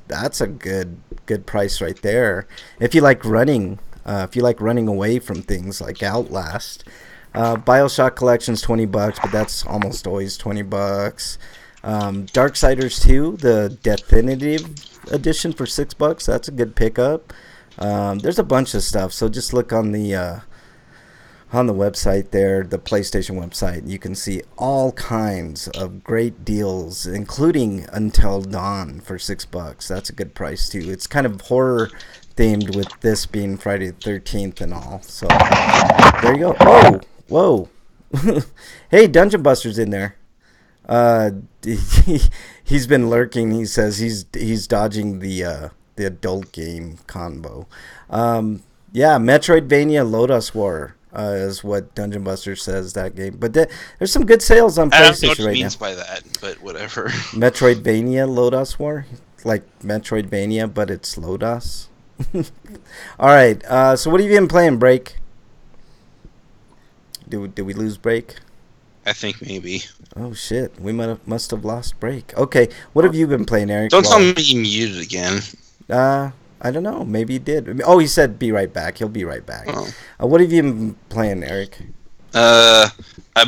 That's a good price right there. If you like running. If you like running away from things like Outlast, BioShock Collection's $20, but that's almost always $20. Darksiders 2, the Definitive Edition, for $6. That's a good pickup. There's a bunch of stuff, so just look on the website there, the PlayStation website. You can see all kinds of great deals, including Until Dawn for $6. That's a good price too. It's kind of horror themed with this being Friday the 13th and all. So there you go. Oh, whoa. Hey, Dungeon Buster's in there. He's been lurking. He says he's dodging the adult game combo. Yeah, Metroidvania Lodoss War is what Dungeon Buster says that game. But there's some good sales on PlayStation right now. I don't know what he means by that, but whatever. Metroidvania Lodoss War, like Metroidvania, but it's Lodoss. All right. So what have you been playing, Break? Did we lose Break? I think maybe. Oh shit! We must have lost Break. Okay. What have you been playing, Eric? Don't tell me you muted again. I don't know. Maybe he did. Oh, he said be right back. He'll be right back. Oh. What have you been playing, Eric? I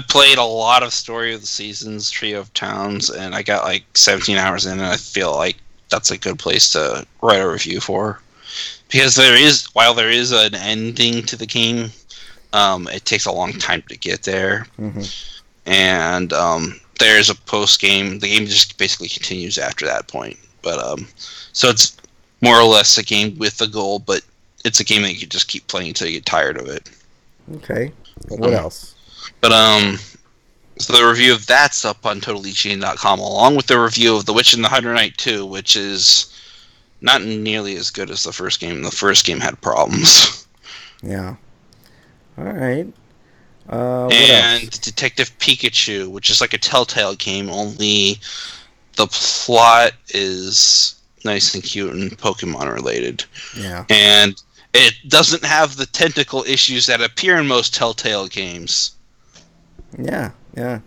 played a lot of Story of the Seasons, Trio of Towns, and I got like 17 hours in, and I feel like that's a good place to write a review for, because while there is an ending to the game, it takes a long time to get there, and there's a post game. The game just basically continues after that point, but so it's more or less a game with a goal, but it's a game that you can just keep playing until you get tired of it. Okay. What else? But so the review of that's up on TotallyChain.com, along with the review of The Witch and the Hundred Knight 2, which is not nearly as good as the first game. The first game had problems. Yeah. All right. And what else? Detective Pikachu, which is like a Telltale game, only the plot is nice and cute and Pokemon related. Yeah. And it doesn't have the tentacle issues that appear in most Telltale games. Yeah. And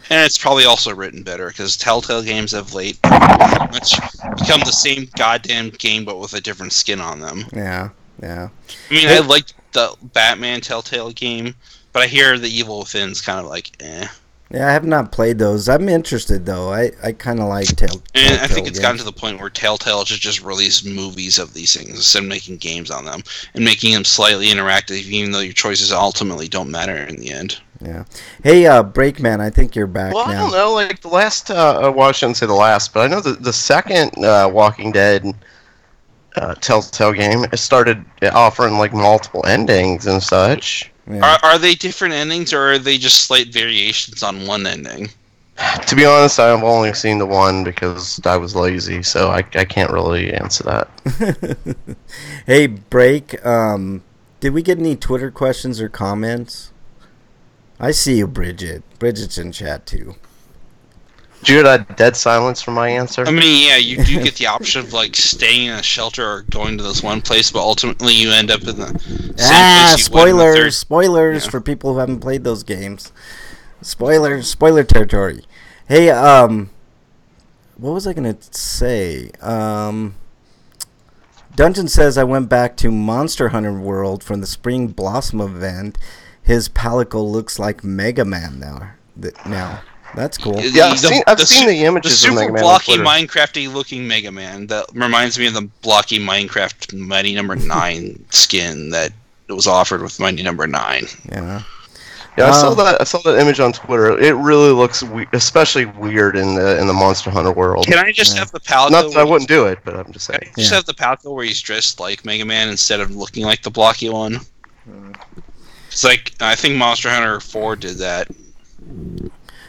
it's probably also written better, because Telltale games have late pretty much become the same goddamn game, but with a different skin on them. Yeah. I mean, I liked the Batman Telltale game, but I hear The Evil Within's kind of like, eh. Yeah, I have not played those. I'm interested, though. I kind of like Telltale. And I think it's gotten to the point where Telltale should just release movies of these things instead of making games on them, and making them slightly interactive, even though your choices ultimately don't matter in the end. Yeah. Hey, Breakman, I think you're back now. I don't know. Like the last, well, I shouldn't say the last, but I know the second Walking Dead Telltale game, it started offering like multiple endings and such. Yeah. Are they different endings, or are they just slight variations on one ending? To be honest, I've only seen the one because I was lazy, so I can't really answer that. Hey, Break, did we get any Twitter questions or comments? I see you, Bridget. Bridget's in chat, too. Did you hear that dead silence from my answer? I mean, yeah, you do get the option of like staying in a shelter or going to this one place, but ultimately you end up in the same place you would in the third. Spoilers for people who haven't played those games. Spoiler territory. Hey, what was I gonna say? Dungeon says I went back to Monster Hunter World from the Spring Blossom event. His palico looks like Mega Man now. That's cool. Yeah, I've seen the images the of Mega super Man blocky, on Twitter. Minecrafty looking Mega Man. That reminds me of the blocky Minecraft Mighty Number 9 skin that was offered with Mighty Number 9. Yeah. Yeah, I saw that image on Twitter. It really looks especially weird in the Monster Hunter world. Can I just have the palico? Not that I wouldn't do it, but I'm just saying. Just have the palico where he's dressed like Mega Man instead of looking like the blocky one. It's like, I think Monster Hunter 4 did that.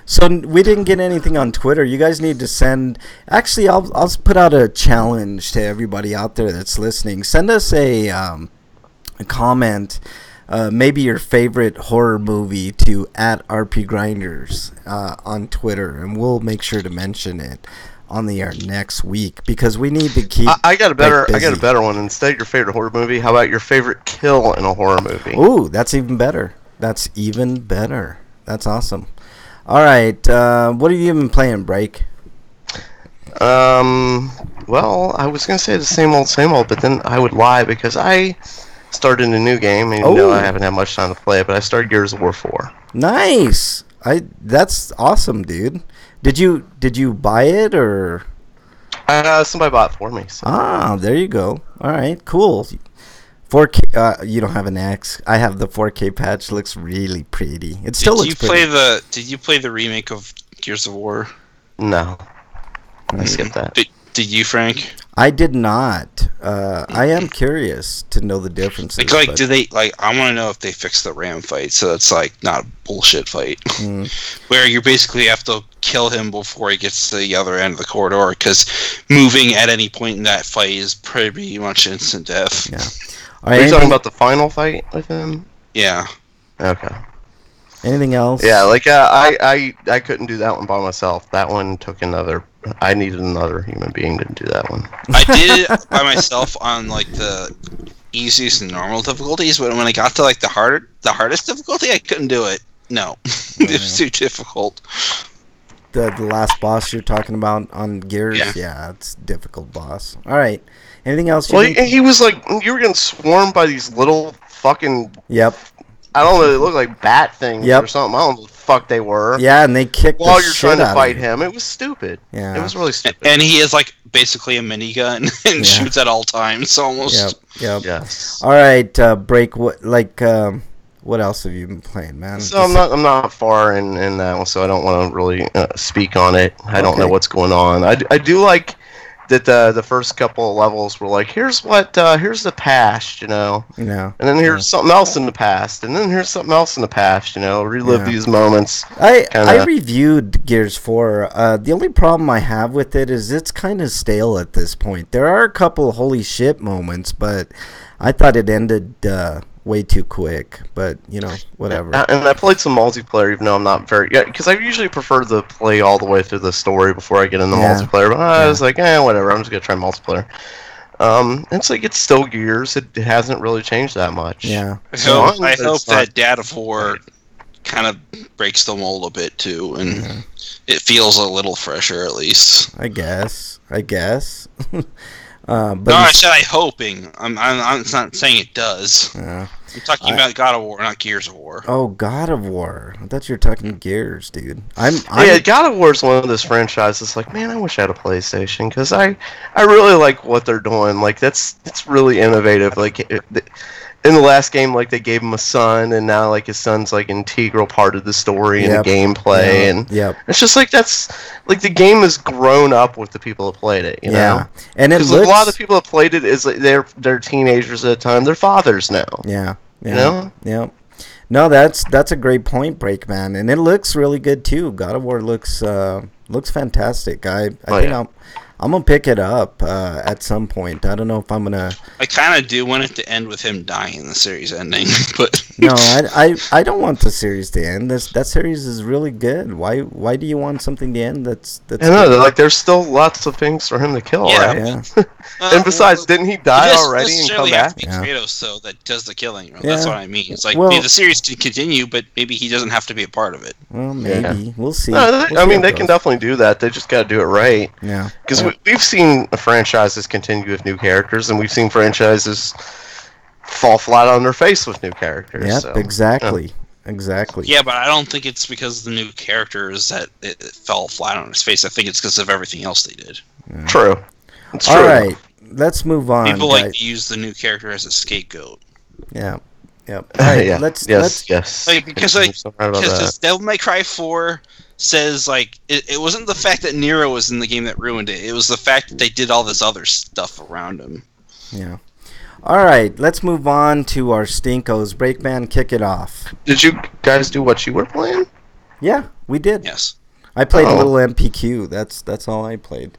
So we didn't get anything on Twitter. You guys need to send. Actually, I'll put out a challenge to everybody out there that's listening. Send us a comment, maybe your favorite horror movie, to @RPGrinders on Twitter, and we'll make sure to mention it on the air next week, because we need to keep. I got a better one. Instead of your favorite horror movie, how about your favorite kill in a horror movie? Ooh, that's even better. That's awesome. All right, what have you been playing, Break? Well, I was gonna say the same old, but then I would lie because I started a new game, and you know I haven't had much time to play it, but I started Gears of War 4. Nice. That's awesome, dude. Did you buy it or? Somebody bought it for me. So. Ah, there you go. All right, cool. 4K. You don't have an X. I have the 4K patch. Looks really pretty. It still looks pretty. Did you play the remake of Gears of War? No, I skipped that. Did you, Frank? I did not. I am curious to know the differences. Do they I want to know if they fixed the ram fight, so it's like not a bullshit fight, where you basically have to kill him before he gets to the other end of the corridor, because moving at any point in that fight is pretty much instant death. Yeah. Are you talking about the final fight with him? Yeah. Okay. Anything else? Yeah, like I couldn't do that one by myself. That one took I needed another human being to do that one. I did it by myself on like the easiest and normal difficulties, but when I got to like the hardest difficulty, I couldn't do it. No, it was too difficult. The last boss you're talking about on Gears? Yeah, it's a difficult boss. All right. Anything else? Well, he was like, you were getting swarmed by these little fucking I don't know. They look like bat things Yep. or something. I don't know what the fuck they were. Yeah, and they kicked While the you're shit trying to out fight of him, it was stupid. Yeah. It was really stupid. And he is like basically a minigun and shoots at all times almost. Yep. Yes. All right, break. What else have you been playing, man? So I'm not far in that one, so I don't want to really speak on it. I don't know what's going on. I do like that the first couple of levels were like, here's the past, Yeah. and then here's something else in the past, and then here's something else in the past, relive these moments. I reviewed Gears 4. The only problem I have with it is it's kind of stale at this point. There are a couple holy shit moments, but I thought it ended way too quick, but whatever. And I played some multiplayer, even though I'm not very because I usually prefer to play all the way through the story before I get into multiplayer. But I was like, whatever. I'm just gonna try multiplayer. It's like it's still Gears. It hasn't really changed that much. Yeah. I hope that Data 4 kind of breaks the mold a bit too, and it feels a little fresher at least. I guess. But no, I said I'm hoping. I'm not saying it does. I'm talking about God of War, not Gears of War. Oh, God of War! I thought you were talking Gears, dude. God of War is one of those franchises. Like, man, I wish I had a PlayStation because I really like what they're doing. Like, it's really innovative. Like, in the last game, like they gave him a son, and now like his son's like an integral part of the story and the gameplay, and it's just like that's like the game has grown up with the people that played it, you know. And because a lot of the people that played it is like they're teenagers at the time, they're fathers now. Yeah. You know. Yeah. No, that's a great point, Breakman, and it looks really good too. God of War looks fantastic. I think I'm gonna pick it up at some point. I don't know if I'm gonna. I kind of do want it to end with him dying in the series ending, but no, I don't want the series to end. That series is really good. Why do you want something to end? That's. I know, like there's still lots of things for him to kill, right? Yeah. And besides, didn't he die already and come back? Have to be Kratos, though, that does the killing. That's what I mean. It's like the series can continue, but maybe he doesn't have to be a part of it. Well, maybe we'll see. No, I mean, they can definitely do that. They just got to do it right. Yeah. Because we've seen franchises continue with new characters, and we've seen franchises fall flat on their face with new characters. Yep, so, exactly. Exactly. Yeah, but I don't think it's because of the new characters that it fell flat on his face. I think it's because of everything else they did. Yeah. True. It's All true. right, let's move on. People like to use the new character as a scapegoat. Yeah. Yep. All right, let's like, because Devil May Cry 4 says like it wasn't the fact that Nero was in the game that ruined it. It was the fact that they did all this other stuff around him. Yeah. All right, let's move on to our stinkos. Breakman, kick it off. Did you guys do what you were playing? Yeah, we did. Yes. I played a little MPQ. That's all I played.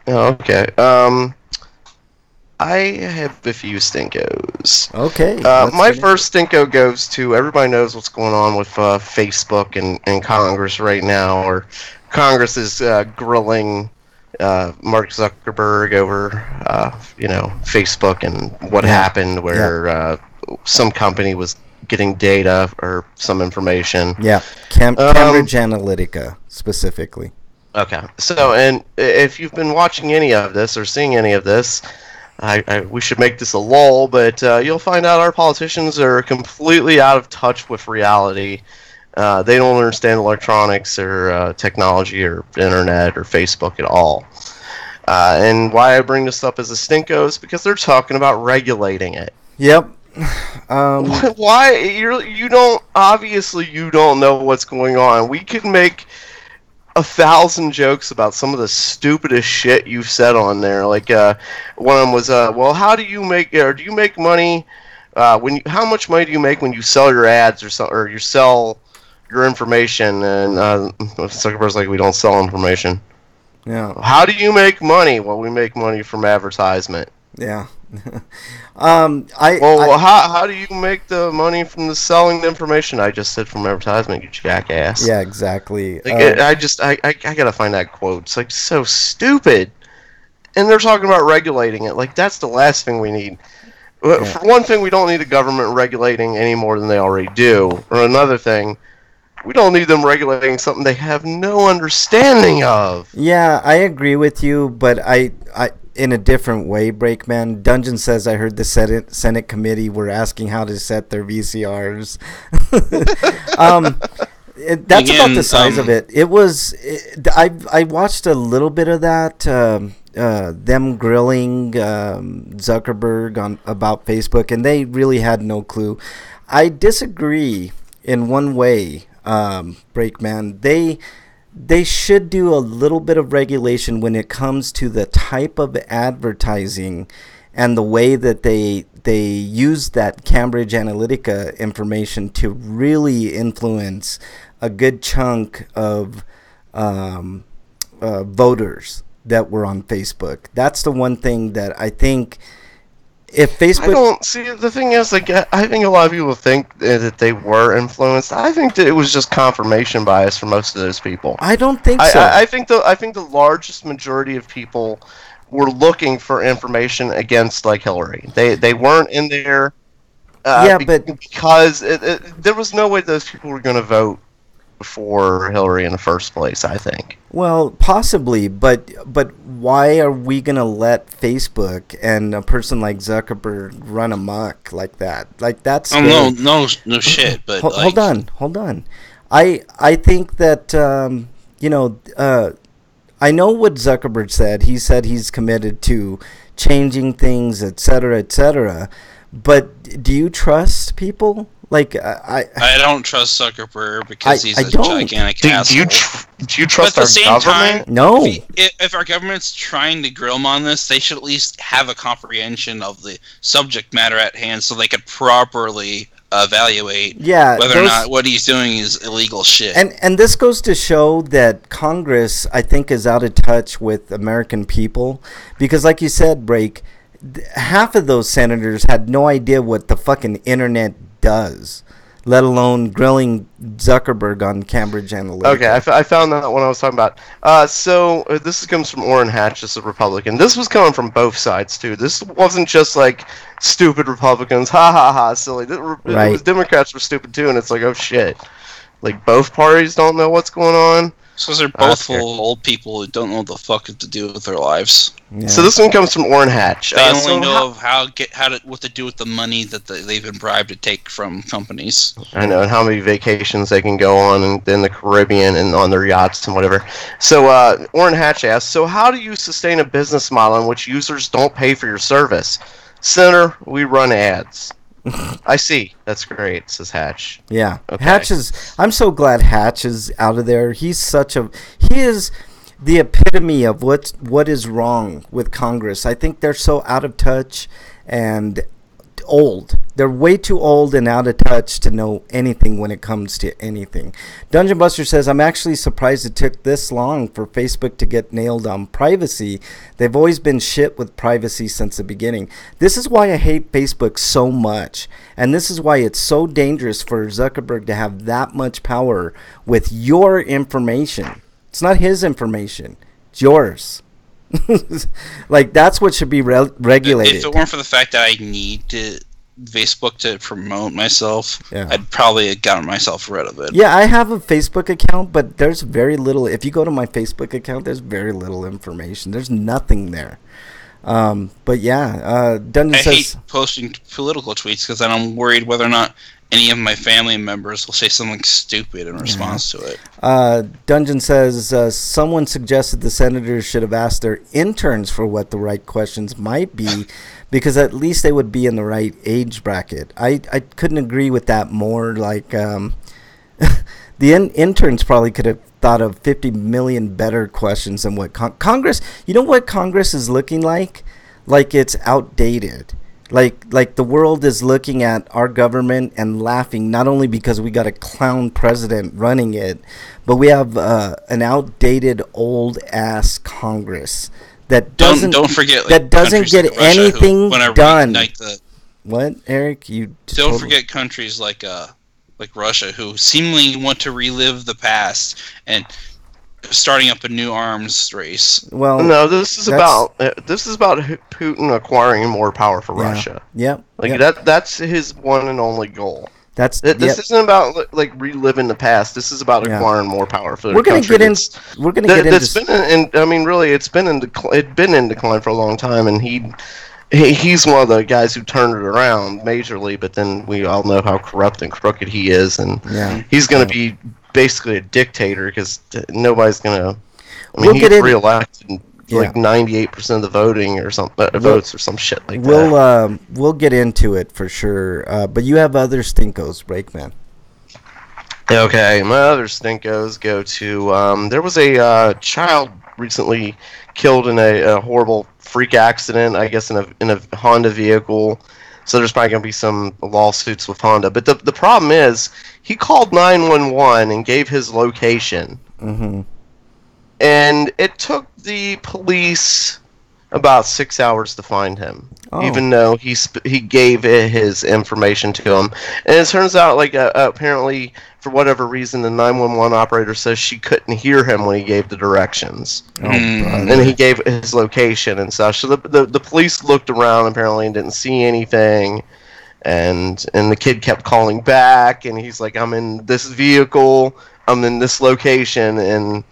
Oh, okay. I have a few stinkos. Okay. My first stinko goes to everybody knows what's going on with Facebook and Congress right now, or Congress is grilling Mark Zuckerberg over Facebook and what happened where some company was getting data or some information. Yeah, Cambridge Analytica specifically. Okay, so and if you've been watching any of this or seeing any of this, we should make this a lull, but you'll find out our politicians are completely out of touch with reality. They don't understand electronics or technology or internet or Facebook at all. And why I bring this up as a stinko is because they're talking about regulating it. Yep. Why you don't know what's going on. We could make 1,000 jokes about some of the stupidest shit you've said on there. Like one of them was, well, how do you make? Or do you make money? How much money do you make when you sell your ads or you sell your information? And Zuckerberg's like, we don't sell information. Yeah. How do you make money? Well, we make money from advertisement. Yeah. How do you make the money from the selling the information? I just said from advertisement, you jackass. Yeah, exactly. Like, I gotta find that quote. It's like so stupid. And they're talking about regulating it. Like that's the last thing we need. Yeah. For one thing, we don't need the government regulating any more than they already do. Or another thing, we don't need them regulating something they have no understanding of. Yeah, I agree with you, but in a different way, Breakman. Dungeon says, I heard the Senate committee were asking how to set their VCRs. That's Again, about the size of it. It was. I watched a little bit of that. Them grilling Zuckerberg about Facebook, and they really had no clue. I disagree in one way, Breakman. They should do a little bit of regulation when it comes to the type of advertising and the way that they use that Cambridge Analytica information to really influence a good chunk of voters that were on Facebook. That's the one thing that I think. If Facebook, I don't see. The thing is, like, I think a lot of people think that they were influenced. I think that it was just confirmation bias for most of those people. I don't think so. I think the largest majority of people were looking for information against, like, Hillary. They weren't in there. Because there was no way those people were going to vote for Hillary in the first place, I think. Well, possibly, but why are we gonna let Facebook and a person like Zuckerberg run amok like that? Like that's no shit. But hold on. I think that I know what Zuckerberg said. He said he's committed to changing things, etc., etc. But do you trust people? Like I don't trust Zuckerberg because he's a don't. gigantic asshole. Do you trust But our at the same government? time, No. If our government's trying to grill them on this, they should at least have a comprehension of the subject matter at hand, so they could properly evaluate whether or not what he's doing is illegal shit. And this goes to show that Congress, I think, is out of touch with American people, because, like you said, Break, half of those senators had no idea what the fucking internet does, let alone grilling Zuckerberg on Cambridge Analytica. Okay, I found that when I was talking about. So this comes from Orrin Hatch, as a Republican. This was coming from both sides too. This wasn't just like stupid Republicans, ha ha ha, silly. It was Democrats were stupid too, and it's like, oh shit, like both parties don't know what's going on. So they're both full of old people who don't know what the fuck to do with their lives. Yeah. So this one comes from Orrin Hatch. They only know what to do with the money that they've been bribed to take from companies. I know, and how many vacations they can go on in the Caribbean and on their yachts and whatever. So Orrin Hatch asks, so how do you sustain a business model in which users don't pay for your service? Senator, we run ads. I see. That's great, says Hatch. Yeah. Okay. I'm so glad Hatch is out of there. He is the epitome of what is wrong with Congress. I think they're so out of touch and old. They're way too old and out of touch to know anything when it comes to anything. Dungeon Buster says, I'm actually surprised it took this long for Facebook to get nailed on privacy. They've always been shit with privacy since the beginning. This is why I hate Facebook so much. And this is why it's so dangerous for Zuckerberg to have that much power with your information. It's not his information. It's yours. Like, that's what should be regulated. If it weren't for the fact that I need Facebook to promote myself, yeah. I'd probably have gotten myself rid of it. Yeah, I have a Facebook account, but there's very little. If you go to my Facebook account, there's very little information. There's nothing there. But yeah, Dungeon says, hate posting political tweets because then I'm worried whether or not any of my family members will say something stupid in response to it. Dungeon says, someone suggested the senators should have asked their interns for what the right questions might be, because at least they would be in the right age bracket. I couldn't agree with that more. Like, the interns probably could have thought of 50 million better questions than what Congress. You know what Congress is looking like? Like it's outdated. Like the world is looking at our government and laughing, not only because we got a clown president running it, but we have an outdated old ass Congress that doesn't don't forget, like, that doesn't get like Russia, anything done. What, Eric? Don't forget countries like Russia, who seemingly want to relive the past and starting up a new arms race. Well, no, this is about Putin acquiring more power for Russia. Yep. Like that's his one and only goal. This isn't about like reliving the past. This is about acquiring more power for the We're gonna country. We're gonna get into. I mean, really, it's been in decline for a long time, and he's one of the guys who turned it around majorly. But then we all know how corrupt and crooked he is, and he's going to be basically a dictator because nobody's going to. I mean, he gets reelected. Like 98% of the voting or votes or some shit like that. We'll get into it for sure. But you have other stinkos, Breakman. Okay, my other stinkos go to there was a child recently killed in a horrible freak accident, I guess in a Honda vehicle. So there's probably going to be some lawsuits with Honda. But the problem is he called 911 and gave his location. Mm-hmm. And it took the police about 6 hours to find him, even though he gave his information to him. And it turns out, like apparently, for whatever reason, the 911 operator says she couldn't hear him when he gave the directions. And he gave his location and such. So the police looked around apparently and didn't see anything. And the kid kept calling back, and he's like, "I'm in this vehicle. I'm in this location," and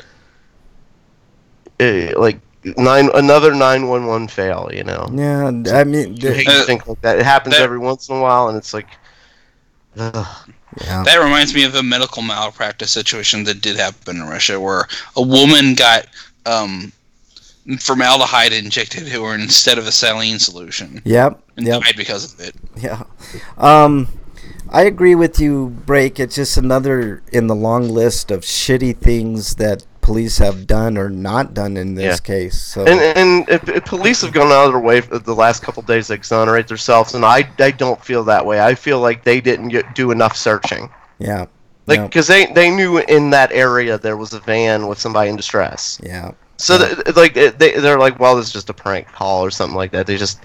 another 911 fail, you know. Yeah, I mean, you hate to think like that. It happens every once in a while, and it's like, ugh. Yeah. That reminds me of a medical malpractice situation that did happen in Russia, where a woman got formaldehyde injected to her instead of a saline solution. Yep. And died because of it. Yeah. I agree with you, Break. It's just another in the long list of shitty things that police have done or not done in this case. So. And police have gone out of their way for the last couple of days to exonerate themselves, and I don't feel that way. I feel like they didn't do enough searching. Yeah. Because they knew in that area there was a van with somebody in distress. Yeah. So they're like, well, this is just a prank call or something like that. They just...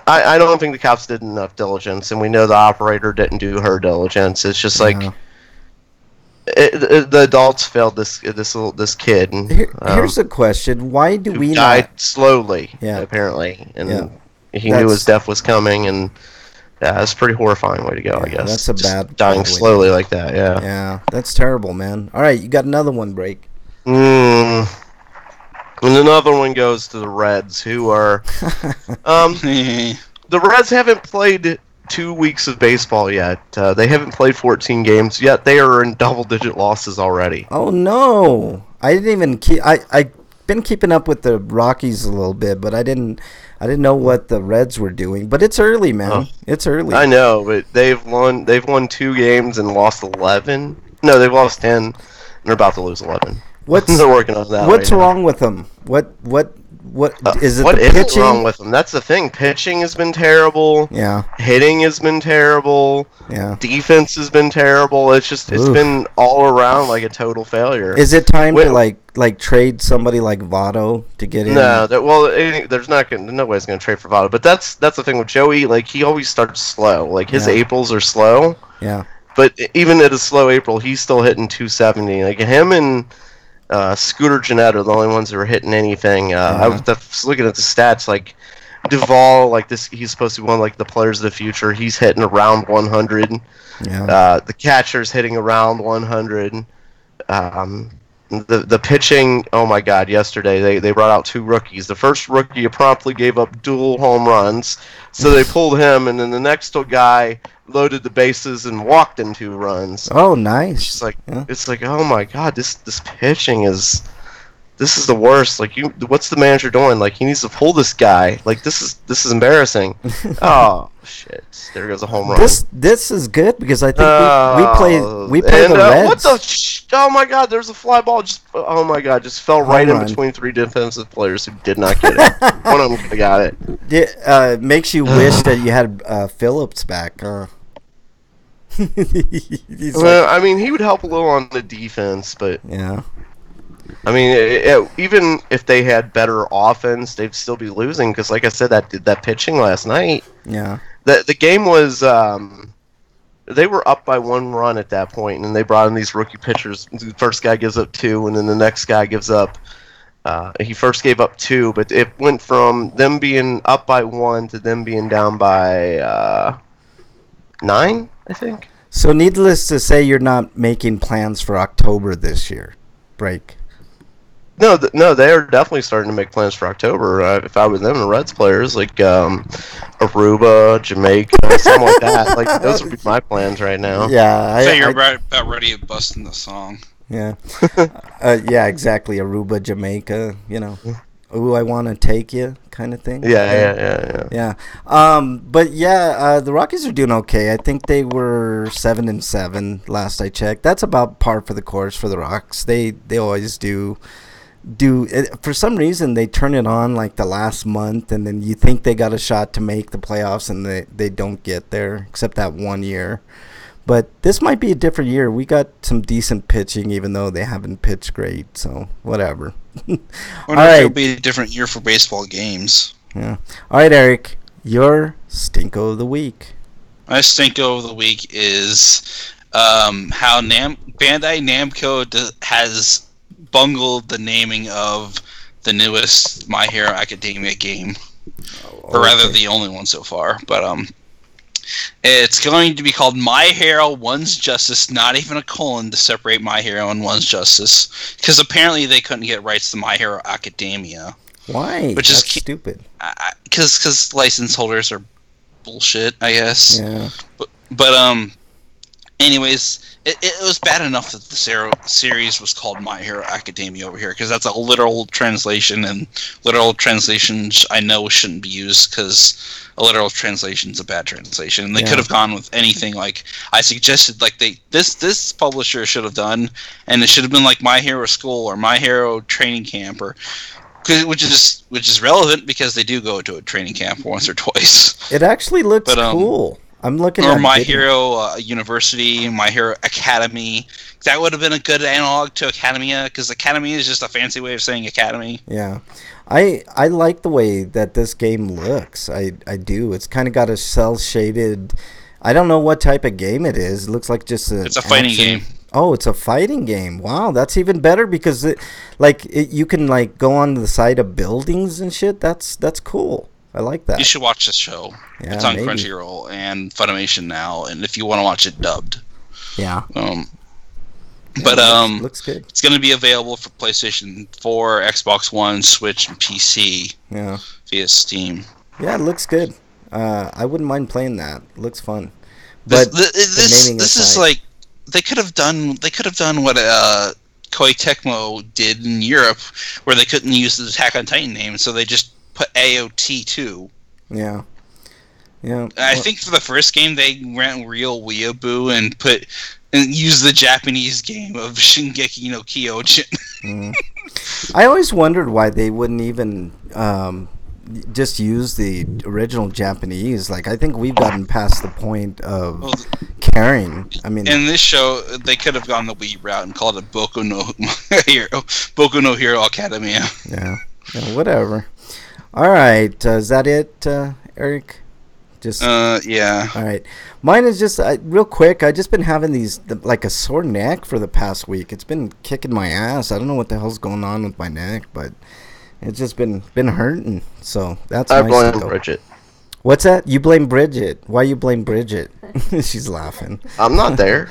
I don't think the cops did enough diligence, and we know the operator didn't do her diligence. It's just like the adults failed this kid. And, here's a question: why do we died slowly? Yeah. Apparently, and he knew his death was coming, and that's a pretty horrifying way to go. I guess that's a bad dying slowly like that. Yeah, yeah, that's terrible, man. All right, you got another one, Break. And another one goes to the Reds, who are... the Reds haven't played 2 weeks of baseball yet. They haven't played 14 games, yet they are in double-digit losses already. Oh, no. I didn't even keep... I've been keeping up with the Rockies a little bit, but I didn't know what the Reds were doing. But it's early, man. Oh, it's early. I know, but they've won 2 games and lost 11. No, they've lost 10, and they're about to lose 11. They're working on that. What's wrong with them? What is it? What the isn't pitching? wrong with them? That's the thing. Pitching has been terrible. Yeah. Hitting has been terrible. Yeah. Defense has been terrible. It's just it's been all around like a total failure. Is it time to like trade somebody like Votto to get in? No. There's nobody's gonna trade for Votto. But that's the thing with Joey. Like he always starts slow. Like his Aprils are slow. Yeah. But even at a slow April, he's still hitting 270. Like him and Scooter Gennett are the only ones who are hitting anything. I was looking at the stats, like Duvall, like this, he's supposed to be one of like the players of the future. He's hitting around 100. Yeah. The catcher's hitting around 100. The pitching, oh my God! Yesterday they brought out 2 rookies. The first rookie promptly gave up dual home runs, so they pulled him, and then the next guy loaded the bases and walked in 2 runs. Oh, nice! It's like oh my God, this pitching is the worst. Like what's the manager doing? Like he needs to pull this guy. Like this is embarrassing. Oh shit! There goes a home run. This is good because I think we play the Reds. Oh my God! There's a fly ball. Just fell right in between 3 defensive players who did not get it. One of them could have got it. It makes you wish that you had Phillips back. I mean, he would help a little on the defense, but yeah. I mean, even if they had better offense, they'd still be losing because, like I said, that pitching last night. Yeah. The game was they were up by 1 run at that point, and then they brought in these rookie pitchers. The first guy gives up 2, and then the next guy gives up. He first gave up 2, but it went from them being up by 1 to them being down by 9, I think. So needless to say, you're not making plans for October this year. Break. No, they are definitely starting to make plans for October. If I were them, the Reds players like Aruba, Jamaica, something like that. Like those would be my plans right now. Yeah, So you're about ready to bust in the song. Yeah, yeah, exactly. Aruba, Jamaica. You know, ooh, I want to take you, kind of thing. Yeah. But yeah, the Rockies are doing okay. I think they were 7-7 last I checked. That's about par for the course for the Rocks. They always do it, for some reason they turn it on like the last month, and then you think they got a shot to make the playoffs, and they don't get there except that 1 year. But this might be a different year. We got some decent pitching, even though they haven't pitched great. So whatever. Wonder if it'll be a different year for baseball games. Yeah. All right, Eric, your Stinko of the week. My Stinko of the week is how Bandai Namco has bungled the naming of the newest My Hero Academia game, or rather the only one so far. But it's going to be called My Hero One's Justice, not even a colon to separate My Hero and One's Justice, because apparently they couldn't get rights to My Hero Academia. Why? Which That's is stupid. Because license holders are bullshit, I guess. Yeah. But anyways, it was bad enough that the series was called My Hero Academia over here, because that's a literal translation, and literal translations I know shouldn't be used because a literal translation is a bad translation. And they could have gone with anything like I suggested, like this publisher should have done, and it should have been like My Hero School or My Hero Training Camp, or which is relevant because they do go to a training camp once or twice. It actually looks cool. I'm looking at My Hero University, My Hero Academy. That would have been a good analog to Academia, because Academy is just a fancy way of saying Academy. Yeah. I like the way that this game looks. I do. It's kind of got a cel-shaded... I don't know what type of game it is. It looks like just a... It's a fighting game. Oh, it's a fighting game. Wow, that's even better because you can like go on the side of buildings and shit. That's cool. I like that. You should watch this show. Yeah, it's on maybe. Crunchyroll and Funimation now, and if you want to watch it dubbed. Yeah. Looks good. It's going to be available for PlayStation 4, Xbox One, Switch, and PC. Yeah. Via Steam. Yeah, it looks good. I wouldn't mind playing that. It looks fun. But this is like they could have done what Koei Tecmo did in Europe, where they couldn't use the Attack on Titan name, so they just put AOT2. Yeah. Yeah. I think for the first game they went real weeaboo and used the Japanese game of Shingeki no Kyojin. I always wondered why they wouldn't even just use the original Japanese. Like, I think we've gotten past the point of caring. I mean, in this show, they could have gone the Wii route and called it Boku no Hero Academia. Yeah, whatever. All right, is that it, Eric? Just yeah. All right, mine is just real quick. I just been having like a sore neck for the past week. It's been kicking my ass. I don't know what the hell's going on with my neck, but it's just been hurting. So that's I blame Bridget. What's that? You blame Bridget? Why you blame Bridget? She's laughing. I'm not there.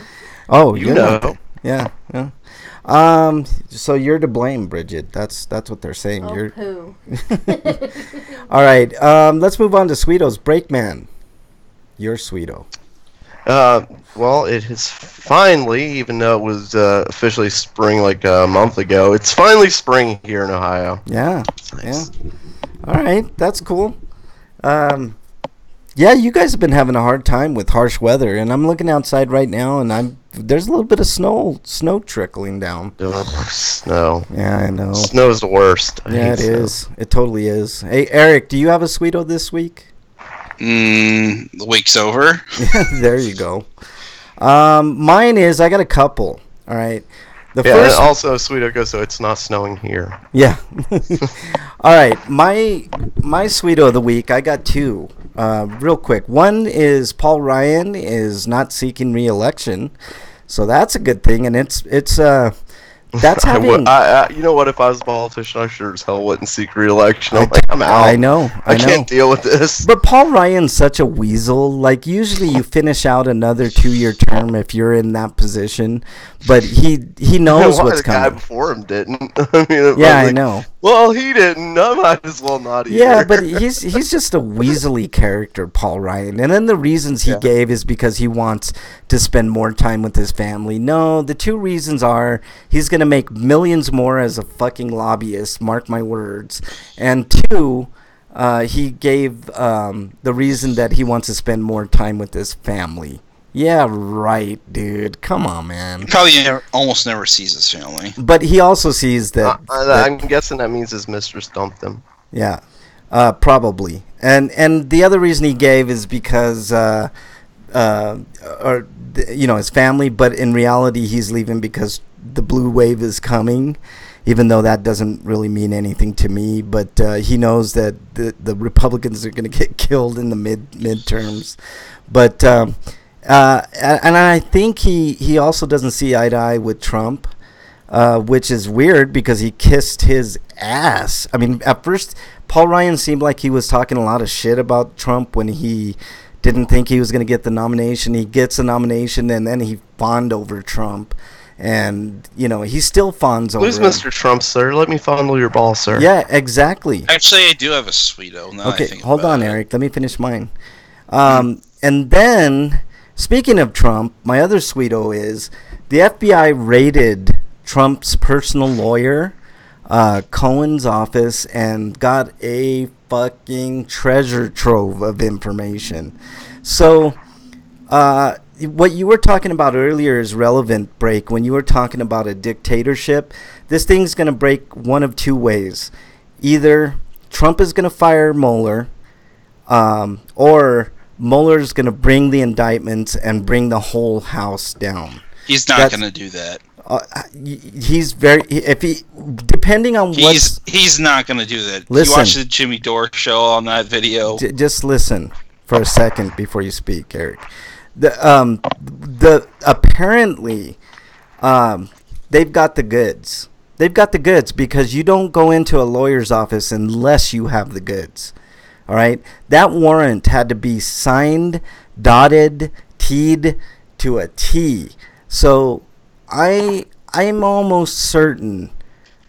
Oh, you know. Yeah. So you're to blame, Bridget. That's what they're saying. Oh, you're. poo. All right. Let's move on to Sweeto's Breakman. You're Sweeto. Well, it has finally, even though it was officially spring like a month ago, it's finally spring here in Ohio. Yeah. Nice. Yeah. All right. That's cool. Yeah, you guys have been having a hard time with harsh weather, and I'm looking outside right now, and there's a little bit of snow trickling down. Snow. Yeah, I know. Snow's the worst. Yeah, it is. It totally is. Hey, Eric, do you have a Sweeto this week? The week's over. There you go. Mine is, I got a couple. All right. The first also Sweeto goes, so it's not snowing here. Yeah. All right. My Sweeto of the week, I got two. Real quick. One is Paul Ryan is not seeking re-election, so that's a good thing. And it's That's having. You know what? If I was a politician, I sure as hell wouldn't seek re-election. I'm out. I know. I can't deal with this. But Paul Ryan's such a weasel. Like, usually you finish out another 2-year term if you're in that position. But he knows what's coming. The guy before him didn't. I mean, I know. Well, he didn't. I might as well not either. Yeah, but he's just a weaselly character, Paul Ryan. And then the reasons he gave is because he wants to spend more time with his family. No, the two reasons are he's going to make millions more as a fucking lobbyist, mark my words. And two, he gave the reason that he wants to spend more time with his family. Yeah, right, dude. Come on, man. He probably almost never sees his family. But he also sees that... I'm guessing that means his mistress dumped him. Yeah, probably. And the other reason he gave is because... his family, but in reality he's leaving because the blue wave is coming, even though that doesn't really mean anything to me. But he knows that the Republicans are going to get killed in the midterms. But and I think he also doesn't see eye to eye with Trump, which is weird because he kissed his ass. I mean, at first Paul Ryan seemed like he was talking a lot of shit about Trump when he didn't think he was going to get the nomination. He gets the nomination, and then he fawned over Trump. And, he still fawns over Who's Mr. Trump, sir? Let me fondle your ball, sir. Yeah, exactly. Actually, I do have a sweeto. Okay, hold on, Eric. Let me finish mine. And then, speaking of Trump, my other sweeto is the FBI raided Trump's personal lawyer, Cohen's office, and got a fucking treasure trove of information. So what you were talking about earlier is relevant, Break. When you were talking about a dictatorship, this thing's going to break one of two ways. Either Trump is going to fire Mueller, or Mueller's going to bring the indictments and bring the whole house down. He's not going to do that. He's depending on what he's not going to do that. Listen, you watched the Jimmy Dore show on that video. Just listen for a second before you speak, Eric. Apparently they've got the goods. They've got the goods because you don't go into a lawyer's office unless you have the goods. All right, that warrant had to be signed, dotted, T'd to a T. So I'm almost certain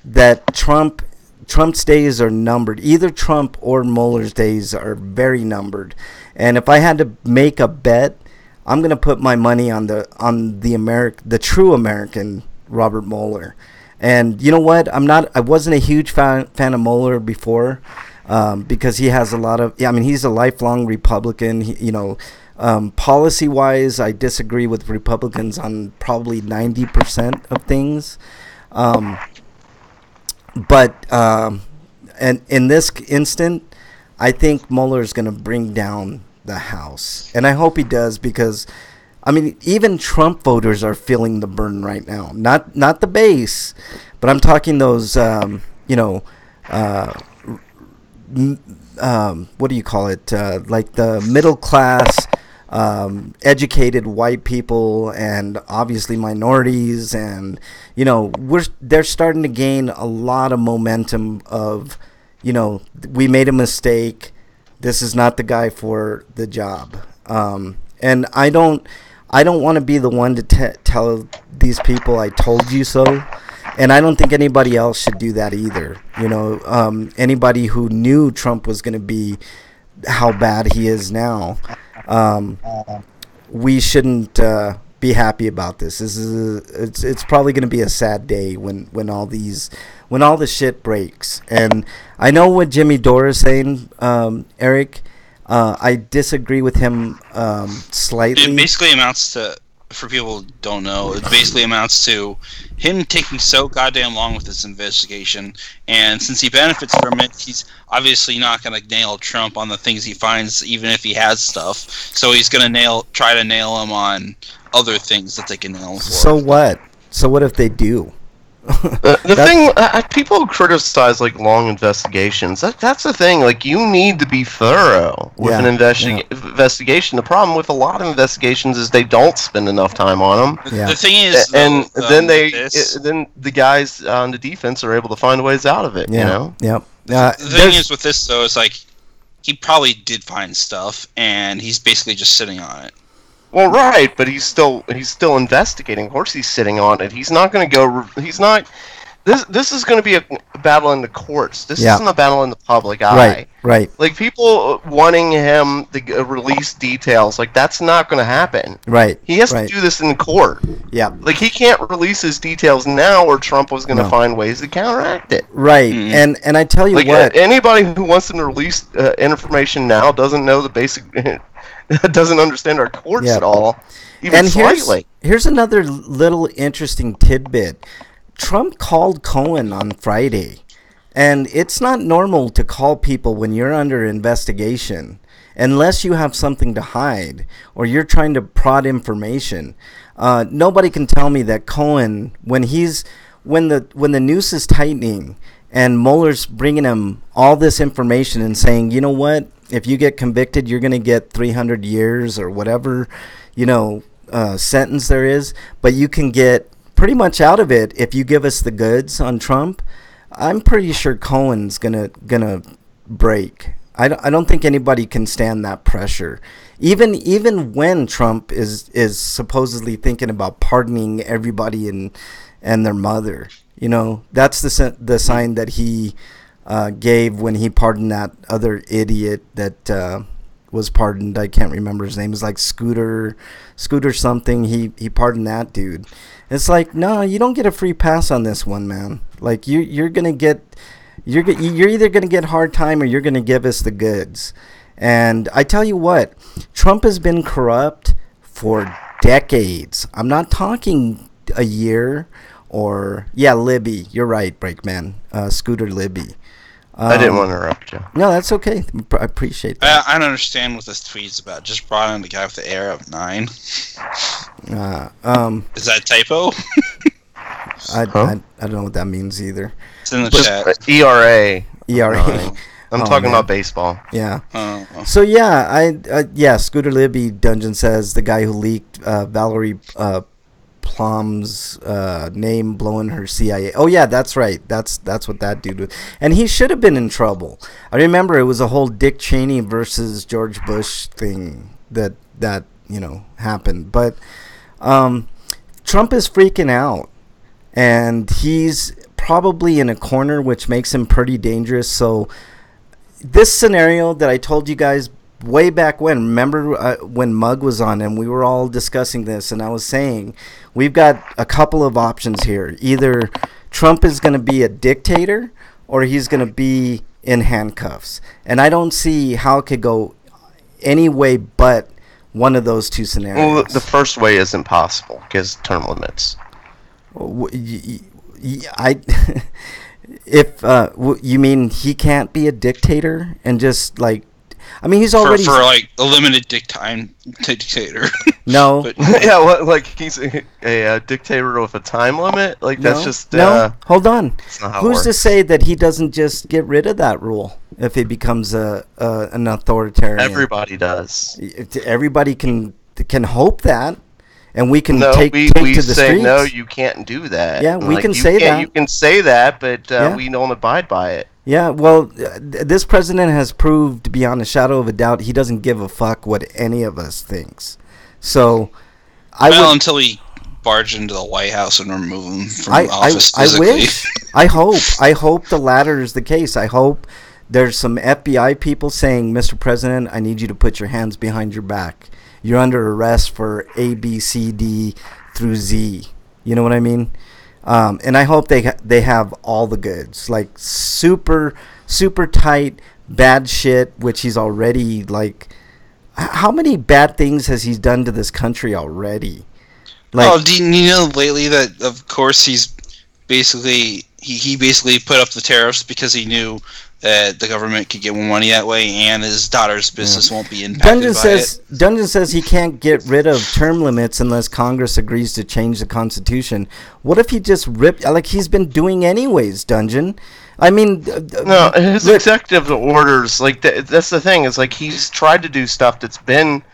that Trump's days are numbered. Either Trump or Mueller's days are very numbered. And if I had to make a bet, I'm going to put my money on the true American Robert Mueller. And you know what? I wasn't a huge fan of Mueller before, because he has a lot of. He's a lifelong Republican. Policy-wise, I disagree with Republicans on probably 90% of things. But in this instant, I think Mueller is going to bring down the House. And I hope he does because, even Trump voters are feeling the burn right now. Not the base, but I'm talking those, what do you call it? Like the middle class, educated white people and obviously minorities, and they're starting to gain a lot of momentum of we made a mistake, this is not the guy for the job, and I don't want to be the one to tell these people I told you so, and I don't think anybody else should do that either. Anybody who knew Trump was going to be how bad he is now, we shouldn't be happy about this. It's probably going to be a sad day when all the shit breaks. And I know what Jimmy Dore is saying, Eric. I disagree with him slightly. It basically amounts to, for people who don't know, it basically amounts to him taking so goddamn long with this investigation, and since he benefits from it, he's obviously not going to nail Trump on the things he finds, even if he has stuff. So he's going to try to nail him on other things that they can nail him for. So what? So what if they do? The thing, people criticize like long investigations. That's the thing. Like, you need to be thorough with an investigation. The problem with a lot of investigations is they don't spend enough time on them. The thing is, then the guys on the defense are able to find ways out of it. You know. Yep. The thing is with this though, is like he probably did find stuff, and he's basically just sitting on it. Well, right, but he's still investigating. Of course, he's sitting on it. He's not going to go. He's not. This is going to be a battle in the courts. This isn't a battle in the public eye. Right. Like, people wanting him to release details, like, that's not going to happen. Right. He has to do this in court. Yeah. Like, he can't release his details now, or Trump was going to find ways to counteract it. Right. And I tell you what, anybody who wants them to release information now doesn't know the basic. Doesn't understand our courts at all, even slightly. Here's another little interesting tidbit. Trump called Cohen on Friday, and it's not normal to call people when you're under investigation unless you have something to hide or you're trying to prod information. Nobody can tell me that Cohen, when the noose is tightening and Mueller's bringing him all this information and saying, you know what, if you get convicted, you're going to get 300 years or whatever, sentence there is, but you can get pretty much out of it if you give us the goods on Trump. I'm pretty sure Cohen's gonna break. I don't think anybody can stand that pressure. Even when Trump is supposedly thinking about pardoning everybody and their mother, that's the sign that he gave when he pardoned that other idiot that was pardoned. I can't remember his name. It's like Scooter something. He pardoned that dude. It's like, no, you don't get a free pass on this one, man. Like, you're either gonna get hard time or you're gonna give us the goods. And I tell you what, Trump has been corrupt for decades. I'm not talking a year or Libby. You're right, Breakman. Scooter Libby. I didn't want to interrupt you. No, that's okay. I appreciate that. I don't understand what this tweet's about. Just brought in the guy with the air of 9. Is that a typo? I don't know what that means either. It's in the chat. ERA. I'm Oh, talking man. about baseball. Yeah. Oh. So Scooter Libby Dungeon says the guy who leaked Valerie Plum's name blowing her CIA. Oh yeah, that's right. That's what that dude was. And he should have been in trouble. I remember it was a whole Dick Cheney versus George Bush thing that happened. But Trump is freaking out, and he's probably in a corner, which makes him pretty dangerous. So this scenario that I told you guys way back when, remember when Mug was on and we were all discussing this, and I was saying we've got a couple of options here. Either Trump is going to be a dictator or he's going to be in handcuffs. And I don't see how it could go any way but one of those two scenarios. Well, the first way isn't possible because term limits. If you mean he can't be a dictator and just like, I mean, he's already for like a limited dictator. No. But, yeah, like he's a dictator with a time limit. Like that's just no. Hold on. That's not how Who's it to works. say that he doesn't just get rid of that rule if he becomes an authoritarian? Everybody does. Everybody can hope that, and we can No, take we to the say streets. no. You can't do that. Yeah, we Like, can you say can't- that. You can say that, but Yeah. we don't abide by it. Yeah, well, this president has proved beyond a shadow of a doubt he doesn't give a fuck what any of us thinks. So, until we barge into the White House and remove him from office physically. I wish. I hope the latter is the case. I hope there's some FBI people saying, Mr. President, I need you to put your hands behind your back. You're under arrest for A, B, C, D through Z. You know what I mean? And I hope they have all the goods, like super tight bad shit, which he's already like. How many bad things has he done to this country already? Like, do you know lately that of course he's basically he basically put up the tariffs because he knew the government could get more money that way, and his daughter's business won't be impacted Dungeon says he can't get rid of term limits unless Congress agrees to change the Constitution. What if he just ripped, like he's been doing anyways, Dungeon? I mean... no, his executive orders, like, that's the thing, is like he's tried to do stuff that's been...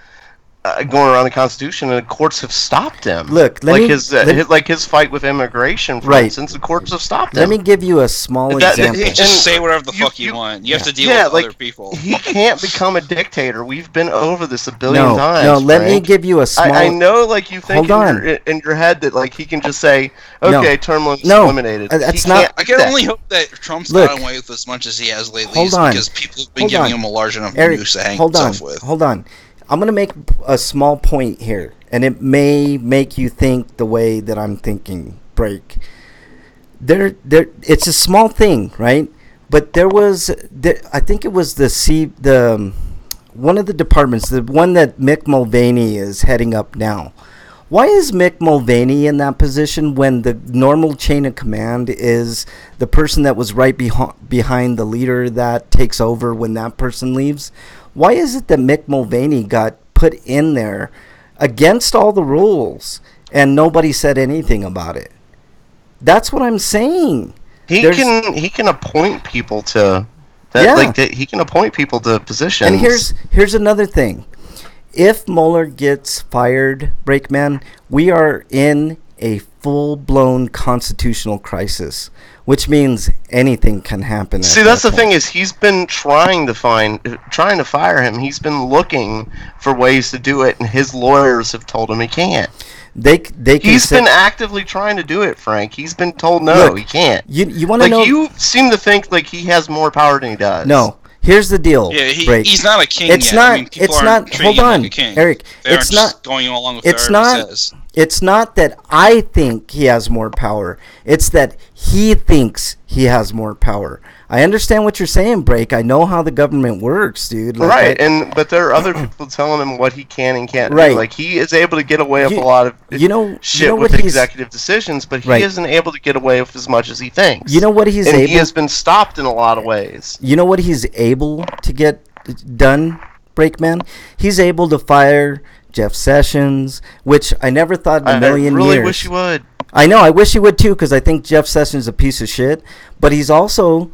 going around the Constitution, and the courts have stopped him. Look, his fight with immigration, for instance, the courts have stopped him. Let me give you a small example. Just say whatever the fuck you want. You have to deal with other people. He can't become a dictator. We've been over this a billion times. No, let me give you a small... I know, like, you think in your head that, like, he can just say, okay, term limits eliminated. That's not... I can only hope that Trump's gotten away with as much as he has lately, because people have been giving him a large enough noose to hang himself with. Hold on. I'm going to make a small point here, and it may make you think the way that I'm thinking, Break. It's a small thing, right? But I think it was one of the departments, the one that Mick Mulvaney is heading up now. Why is Mick Mulvaney in that position when the normal chain of command is the person that was right behind the leader that takes over when that person leaves? Why is it that Mick Mulvaney got put in there against all the rules and nobody said anything about it? That's what I'm saying. He can appoint people to he can appoint people to positions. And here's another thing. If Mueller gets fired, Breakman, we are in a full-blown constitutional crisis, which means anything can happen. See, that's the thing, is he's been trying to fire him. He's been looking for ways to do it, and his lawyers have told him he can't. He's been actively trying to do it, Frank. He's been told no, he can't. You want to know? You seem to think like he has more power than he does. No. Here's the deal. Yeah, he's not a king it's yet. Not, I mean, it's not. Hold on, like Eric. It's not going along with it's what not. Says. It's not that I think he has more power. It's that he thinks he has more power. I understand what you're saying, Break. I know how the government works, dude. Like, but there are other people telling him what he can and can't do. Like, he is able to get away with a lot of shit with executive decisions, but he isn't able to get away with as much as he thinks. You know what he has been stopped in a lot of ways. You know what he's able to get done, Breakman? He's able to fire Jeff Sessions, which I never thought in a million years. I really wish he would. I know, I wish he would too, because I think Jeff Sessions is a piece of shit. But he's also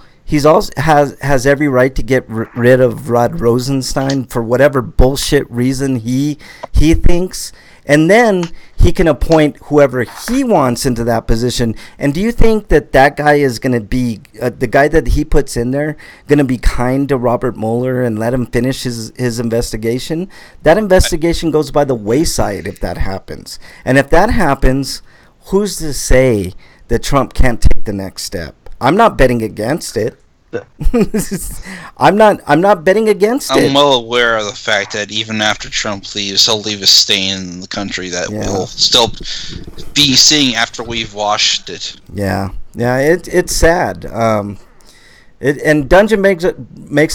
has every right to get rid of Rod Rosenstein for whatever bullshit reason he thinks, and then he can appoint whoever he wants into that position. And do you think that guy is going to be the guy that he puts in there going to be kind to Robert Mueller and let him finish his investigation? That investigation goes by the wayside if that happens. And if that happens, who's to say that Trump can't take the next step? I'm not betting against it. I'm not betting against it. I'm well aware of the fact that even after Trump leaves, he'll leave a stain in the country that we'll still be seeing after we've washed it. Yeah, it's sad. And Dungeon makes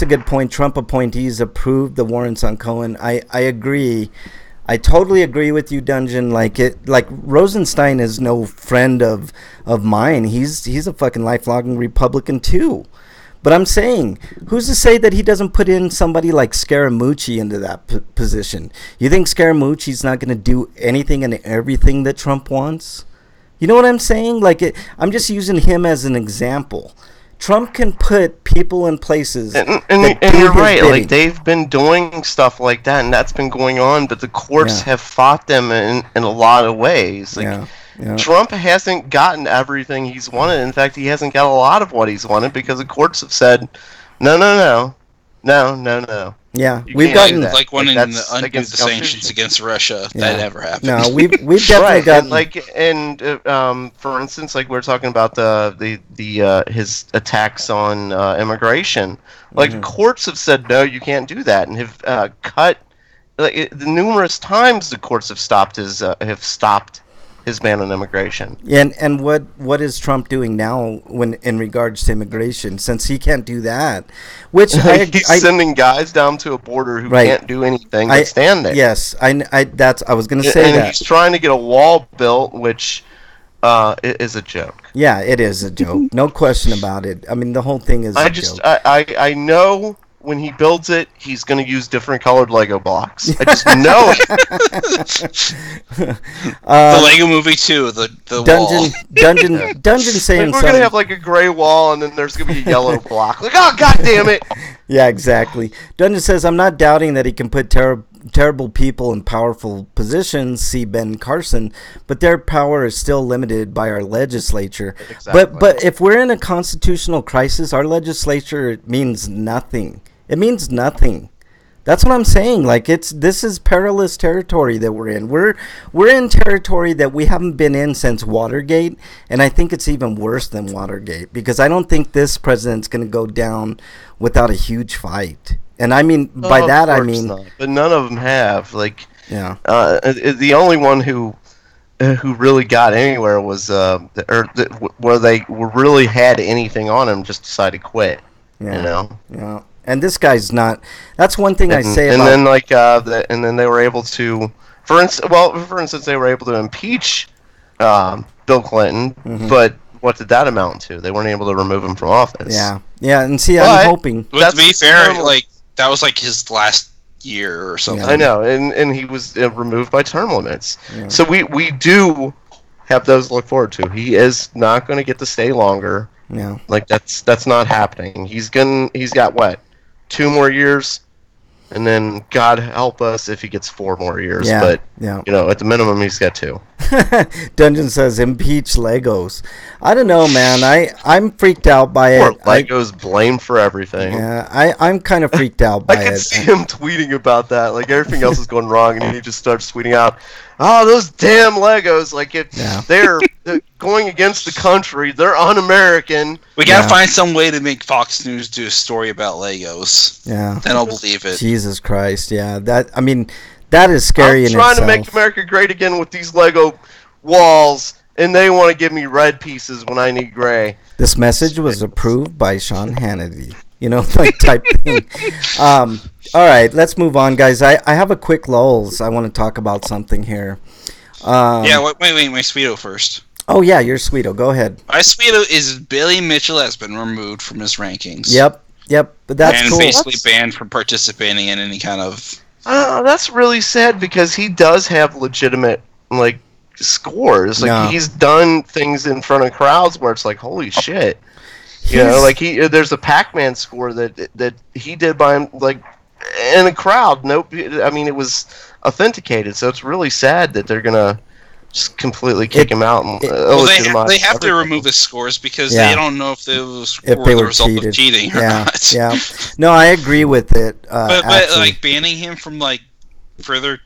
a good point. Trump appointees approved the warrants on Cohen. I agree. I totally agree with you, Dungeon. Like Rosenstein is no friend of mine. He's a fucking lifelong Republican too. But I'm saying, who's to say that he doesn't put in somebody like Scaramucci into that position? You think Scaramucci's not going to do anything and everything that Trump wants? You know what I'm saying? I'm just using him as an example. Trump can put people in places and you're right, bidding. Like, they've been doing stuff like that, and that's been going on, but the courts have fought them in a lot of ways. Trump hasn't gotten everything he's wanted. In fact, he hasn't got a lot of what he's wanted because the courts have said, no. Yeah, we've gotten like wanting to undo the sanctions against Russia. Yeah. That never happened. No, we've definitely gotten for instance, like we're talking about his attacks on immigration. Like courts have said no, you can't do that, and have cut the numerous times the courts have stopped his ban on immigration. And what is Trump doing now when in regards to immigration? Since he can't do that, which he's sending guys down to a border who can't do anything but stand there. Yes, I was going to say that. He's trying to get a wall built, which is a joke. Yeah, it is a joke. No question about it. I mean, the whole thing is a joke. I know when he builds it, he's going to use different colored Lego blocks. I just know it. The Lego Movie 2, the Dungeon saying we're going to have like a gray wall, and then there's going to be a yellow block. Like, oh, god damn it! Yeah, exactly. Dungeon says, I'm not doubting that he can put terrible people in powerful positions, see Ben Carson, but their power is still limited by our legislature. Exactly. But if we're in a constitutional crisis, our legislature means nothing. It means nothing. That's what I'm saying. Like, this is perilous territory that we're in. We're in territory that we haven't been in since Watergate, and I think it's even worse than Watergate, because I don't think this president's going to go down without a huge fight. And I mean, by that I mean, not. But none of them have. Like, yeah. The only one who really got anywhere was where they really had anything on him just decided to quit. Yeah. You know. Yeah. And this guy's not. That's one thing I say and about. Then and then they were able to, for instance, they were able to impeach Bill Clinton, but what did that amount to? They weren't able to remove him from office. Yeah, yeah, and see, I'm hoping. But to be fair, like that was like his last year or something. Yeah. I know, and he was removed by term limits. Yeah. So we do have those to look forward to. He is not going to get to stay longer. Yeah, like that's not happening. He's got what, 2 more years, and then God help us if he gets 4 more years. Yeah, but yeah. You know, at the minimum, he's got 2. Dungeon says impeach Legos. I don't know, man. I'm freaked out by it. Legos blamed for everything. Yeah, I'm kind of freaked out by I it. can see him tweeting about that. Like, everything else is going wrong, and he just starts tweeting out, "Oh, those damn Legos! Like, they're going against the country. They're un-American." We gotta find some way to make Fox News do a story about Legos. Yeah, then I'll believe it. Jesus Christ! Yeah, that is scary. I'm trying to make America great again with these Lego walls, and they want to give me red pieces when I need gray. This message was approved by Sean Hannity. You know, like type thing. All right, let's move on, guys. I have a quick lulls. I want to talk about something here. Wait, my Sweeto first. Oh, yeah, your Sweeto. Go ahead. My Sweeto is Billy Mitchell has been removed from his rankings. Yep, but that's cool. And basically banned from participating in any kind of... That's really sad, because he does have legitimate, like, scores. Like, he's done things in front of crowds where it's like, holy shit. You know, like, there's a Pac-Man score that he did by him, like, in a crowd. I mean, it was authenticated, so it's really sad that they're gonna just completely kick him out. And they have to remove his scores because they don't know if they were the result of cheating or not. Yeah, no, I agree with it. But like banning him from like further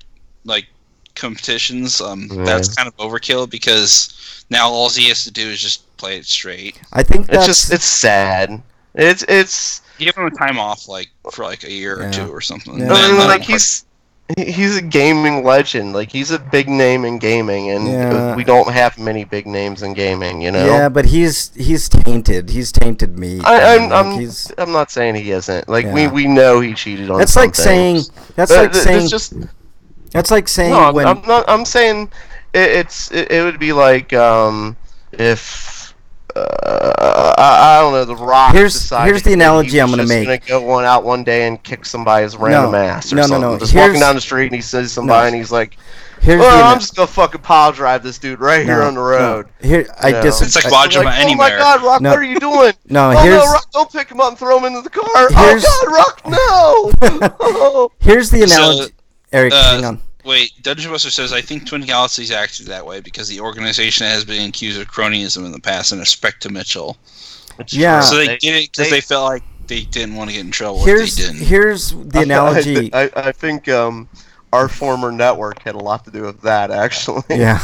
like competitions, that's kind of overkill, because now all he has to do is just play it straight. I think it's sad. It's give him a time off like for like a year or 2 or something. Yeah. I mean, like he's a gaming legend. Like, he's a big name in gaming, and we don't have many big names in gaming, you know. Yeah, but he's tainted. He's tainted me. I'm not saying he isn't. Like, we know he cheated on. That's like saying. That's like saying. No, when I'm saying it would be like if. I don't know. The Rock. Here's the analogy I'm going to make. He's going to go out one day and kick somebody's random ass or something. No. Just walking down the street and he sees somebody and he's like, I'm just going to fucking pile drive this dude right here on the road. I disagree. It's like watching him anywhere. Oh my God, Rock, what are you doing? No, Rock, don't pick him up and throw him into the car. Oh God, Rock, no. Here's the analogy. Eric, hang on. Wait, Dungeon Buster says, I think Twin Galaxies acted that way because the organization has been accused of cronyism in the past in respect to Mitchell. Yeah. So they did it because they felt like they didn't want to get in trouble. Here's the analogy. I think our former network had a lot to do with that, actually. Yeah.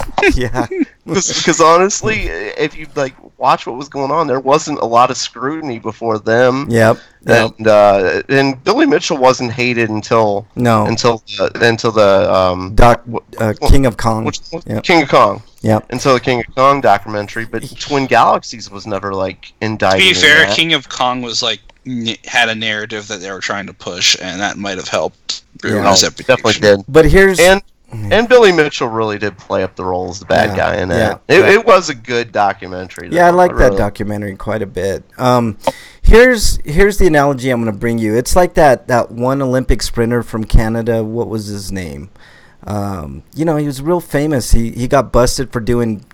Because honestly, if you like watch what was going on, there wasn't a lot of scrutiny before them. Yep. And Billy Mitchell wasn't hated until the King of Kong. King of Kong. Yeah. Until the King of Kong documentary, but Twin Galaxies was never like indicted. To be fair, King of Kong was like had a narrative that they were trying to push, and that might have helped ruin his reputation. Definitely did. But here's And Billy Mitchell really did play up the role as the bad guy in that. It was a good documentary. Yeah, I like that documentary quite a bit. Here's the analogy I'm going to bring you. It's like that one Olympic sprinter from Canada. What was his name? He was real famous. He got busted for doing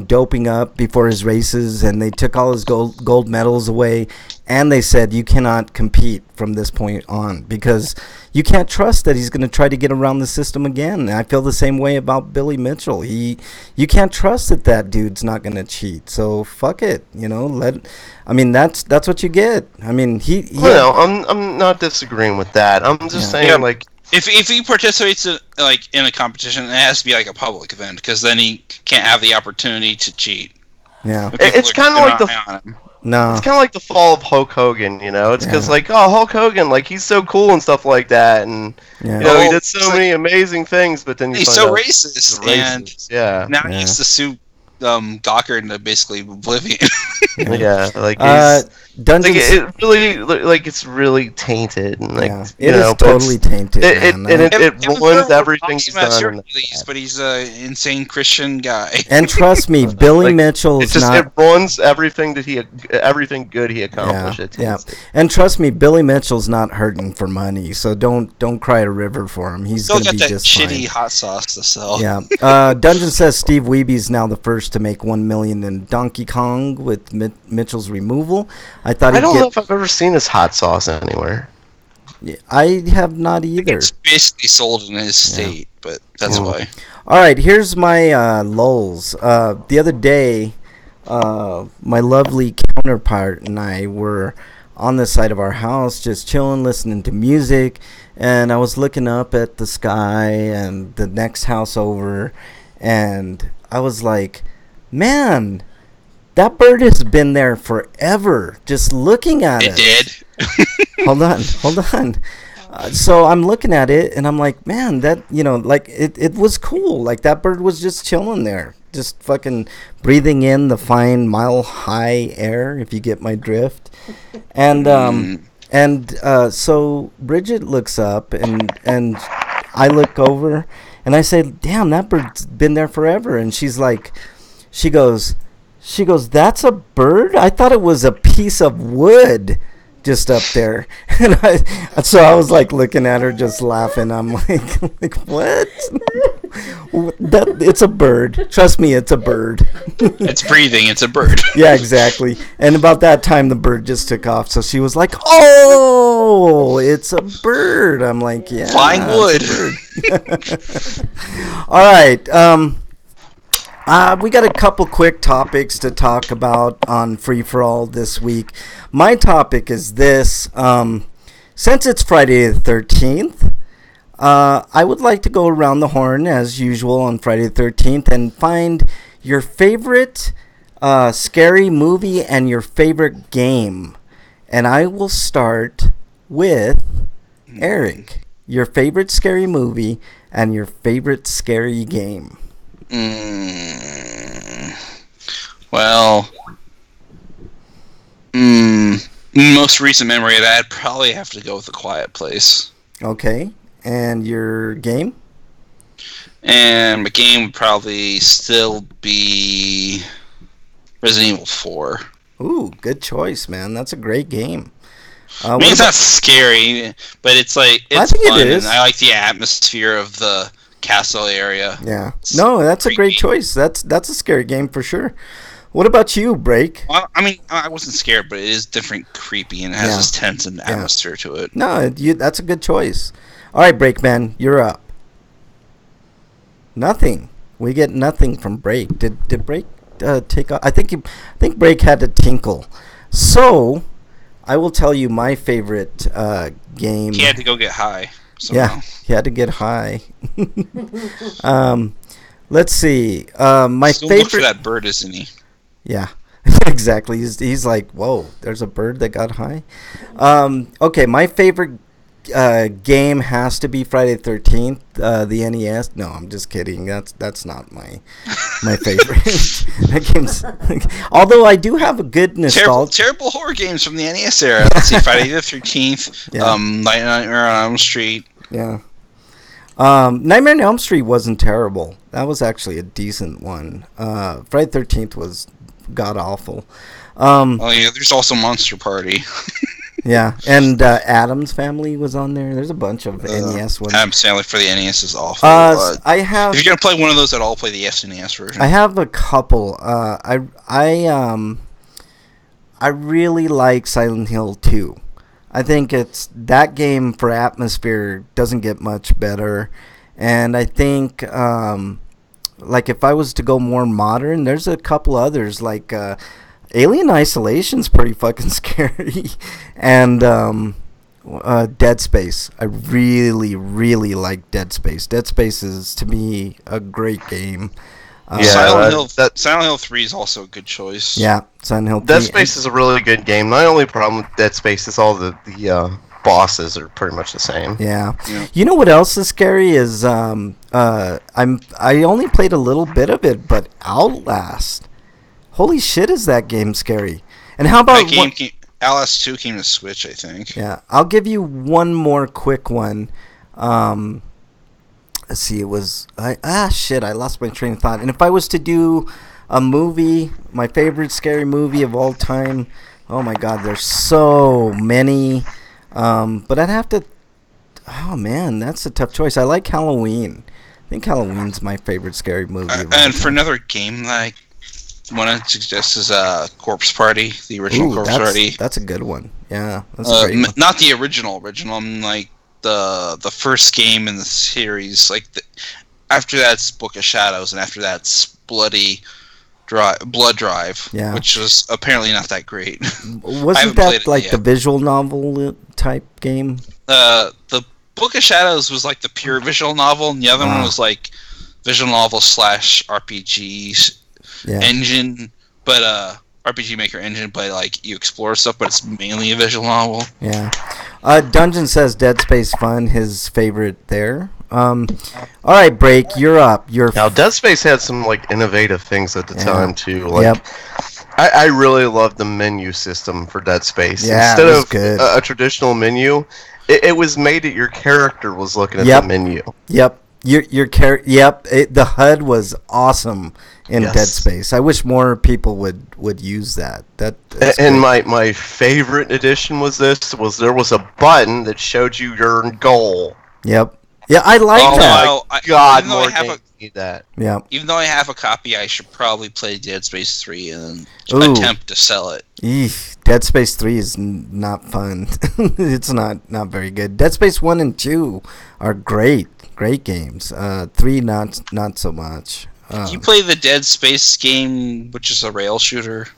doping up before his races, and they took all his gold medals away, and they said you cannot compete from this point on because you can't trust that he's going to try to get around the system again. And I feel the same way about Billy Mitchell. You can't trust that dude's not going to cheat. So fuck it, that's what you get. I mean, I'm not disagreeing with that. I'm just saying If he participates in a competition, it has to be like a public event because then he can't have the opportunity to cheat. Yeah, it's kind of like it's kind of like the fall of Hulk Hogan. It's because Hulk Hogan, he's so cool and stuff like that, and he did so many amazing things, but then he's so racist, and now he has to sue Gawker into basically oblivion. It's really tainted, and it's totally tainted. It ruins everything he's done. But he's an insane Christian guy. And trust me, Billy Mitchell is not. It ruins everything everything good he accomplished. And trust me, Billy Mitchell's not hurting for money, so don't cry a river for him. He's going to be just fine. Shitty hot sauce to sell. Yeah. Dungeon says Steve Weeby's now the first to make $1 million in Donkey Kong with Mitchell's removal. I don't know if I've ever seen this hot sauce anywhere. Yeah, I have not either. It's basically sold in his state, but that's why. All right, here's my lulz. The other day, my lovely counterpart and I were on the side of our house just chilling, listening to music, and I was looking up at the sky and the next house over, and I was like, man, that bird has been there forever, just looking at it. It did. Hold on. So I'm looking at it, and I'm like, man, that, it was cool. Like, that bird was just chilling there, just fucking breathing in the fine, mile-high air, if you get my drift. And so Bridget looks up, and I look over, and I say, damn, that bird's been there forever. And she goes, that's a bird? I thought it was a piece of wood just up there. And so I was looking at her, just laughing. I'm like what? It's a bird. Trust me, it's a bird. It's breathing. It's a bird. Yeah, exactly. And about that time, the bird just took off. So she was like, "Oh, it's a bird." I'm like, "Yeah, flying wood." All right. We got a couple quick topics to talk about on Free For All this week. My topic is this. Since it's Friday the 13th, I would like to go around the horn as usual on Friday the 13th and find your favorite scary movie and your favorite game. And I will start with Eric. Your favorite scary movie and your favorite scary game. Well, most recent memory of that, I'd probably have to go with A Quiet Place. Okay, and your game? And my game would probably still be Resident Evil 4. Ooh, good choice, man. That's a great game. I mean, it's not scary, but it's fun, it is. And I like the atmosphere of the castle area. Yeah. No, that's creepy. A great choice. That's a scary game for sure. What about you, Break? Well, I mean, I wasn't scared, but it is different, creepy, and it has this tense and atmosphere to it. No, that's a good choice. All right, Breakman, you're up. Nothing. We get nothing from Break. Did Break take off? I think Break had to tinkle. So, I will tell you my favorite game. He had to go get high. Yeah, he had to get high. Let's see. My still favorite. Look for that bird, isn't he? Yeah, exactly. He's like, whoa, there's a bird that got high. Okay, my favorite game has to be Friday the 13th, the NES. No, I'm just kidding. That's not my favorite. That game's although I do have a good nostalgia. Terrible horror games from the NES era. Let's see, Friday the 13th, Nightmare on Elm Street. Yeah. Nightmare on Elm Street wasn't terrible. That was actually a decent one. Friday 13th was god awful. Oh yeah, there's also Monster Party. Yeah, and Addams Family was on there. There's a bunch of NES ones. Adam Sandler for the NES is awful. I have. If you're gonna play one of those, I'd all play the SNES version. I have a couple. I really like Silent Hill 2. I think it's that game for atmosphere doesn't get much better, and I think like if I was to go more modern, there's a couple others like Alien Isolation's pretty fucking scary, and Dead Space. I really really like Dead Space. Dead Space is to me a great game. Silent Hill 3 is also a good choice. Yeah, Silent Hill 3. Dead Space is a really good game. My only problem with Dead Space is all the bosses are pretty much the same. Yeah. You know what else is scary is I only played a little bit of it, but Outlast. Holy shit, is that game scary? And how about Outlast 2 came to Switch, I think. Yeah, I'll give you one more quick one. Let's see, it was I lost my train of thought. And if I was to do a movie, my favorite scary movie of all time, oh my god, there's so many. But I'd have to. Oh man, that's a tough choice. I like Halloween. I think Halloween's my favorite scary movie. And for another game that I want to suggest is Corpse Party, the original Corpse Party. That's a good one. Yeah, that's a great one. Not the original. I'm like the first game in the series. Like after that's Book of Shadows, and after that's Blood Drive, which was apparently not that great. Wasn't that like the visual novel type game? The Book of Shadows was like the pure visual novel, and the other one was like visual novel / RPG engine, but RPG Maker engine, but like you explore stuff, but it's mainly a visual novel. Yeah. Dungeon says Dead Space fun, his favorite there. All right, Break, you're up. Now, Dead Space had some like innovative things at the time too. Like, I really loved the menu system for Dead Space. Yeah, instead of a traditional menu, it was made that your character was looking at the menu. Yep. Your character. Yep. The HUD was awesome in Dead Space. I wish more people would use that. And my favorite addition was there was a button that showed you your goal. Yep. Yeah, I like that. Oh my god, more games need that. Yeah. Even though I have a copy, I should probably play Dead Space 3 and attempt to sell it. Eesh, Dead Space 3 is not fun. It's not very good. Dead Space 1 and 2 are great games. 3 not so much. Did you play the Dead Space game, which is a rail shooter?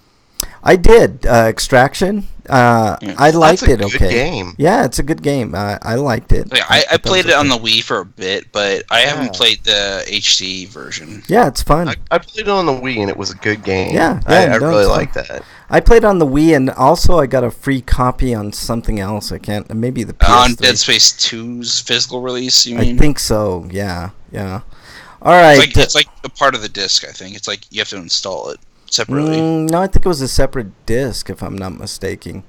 I did. Extraction. I liked it. That's a good game. Yeah, it's a good game. I liked it. Yeah, I played it on the Wii for a bit, but I haven't played the HD version. Yeah, it's fun. I played it on the Wii, and it was a good game. Yeah, I really like that. I played on the Wii, and also I got a free copy on something else. I can't. Maybe the PS3. On Dead Space 2's physical release, you mean? I think so. Yeah. All right. It's like a part of the disc. I think it's like you have to install it separately. No, I think it was a separate disc, if I'm not mistaken.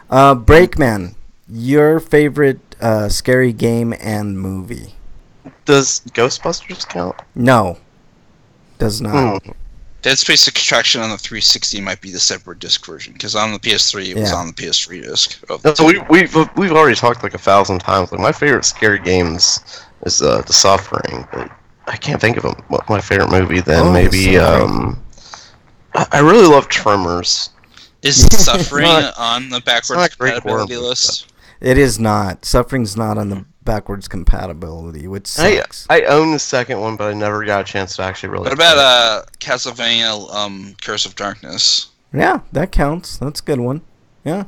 Breakman, your favorite scary game and movie? Does Ghostbusters count? No, does not. Dead Space Extraction on the 360 might be the separate disc version, because on the PS3 it was on the PS3 disc. So we've already talked like 1,000 times. Like my favorite scary games is The Suffering, but I can't think of what my favorite movie then. Maybe I really love Tremors. Is Suffering on the backwards compatibility list? It is not. Suffering's not on the backwards compatibility, which sucks. I own the second one, but I never got a chance to actually really. What about Castlevania Curse of Darkness? Yeah, that counts. That's a good one. Yeah.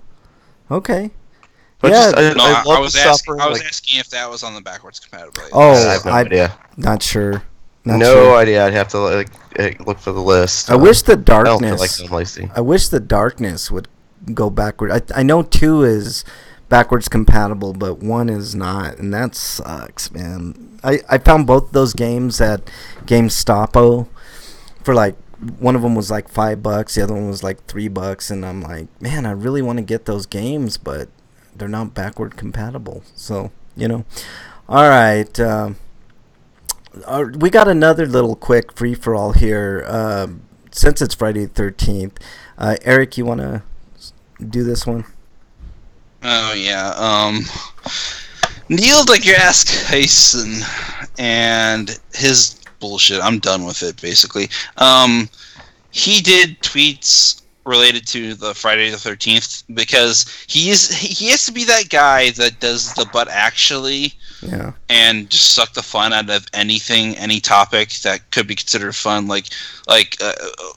Okay. But yeah. I was asking if that was on the backwards compatibility. Oh, I have no idea. Not sure. No idea. I'd have to look for the list. I wish the darkness. I don't feel like lazy. I wish the darkness would go backward. I know 2 is backwards compatible, but 1 is not, and that sucks, man. I found both those games at GameStop for like, one of them was like $5, the other one was like $3, and I'm like, man, I really want to get those games, but they're not backward compatible. So, All right. We got another little quick free for all here. Since it's Friday the 13th, Eric, you want to do this one? Oh yeah. Neil deGrasse Tyson and his bullshit. I'm done with it. Basically, he did tweets related to the Friday the 13th because he has to be that guy that does the but actually. Yeah. And just suck the fun out of anything, any topic that could be considered fun. Like a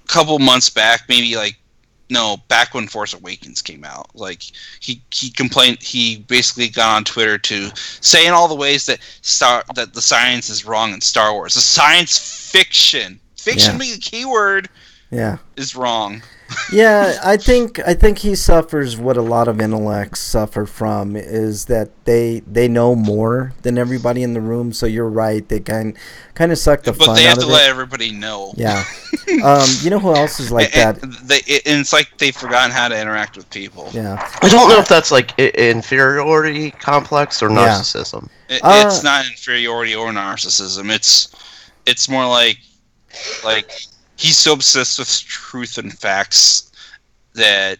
couple months back, maybe back when Force Awakens came out. Like he complained. He basically got on Twitter to say in all the ways that the science is wrong in Star Wars. The science fiction being a keyword. Yeah. Is wrong. Yeah, I think he suffers what a lot of intellects suffer from is that they know more than everybody in the room. So you're right; they kind of suck the fun out of it. But they have to let everybody know. Yeah. You know who else is like that? And it's like they've forgotten how to interact with people. Yeah. I don't know if that's like inferiority complex or narcissism. It's not inferiority or narcissism. It's more like he's so obsessed with truth and facts that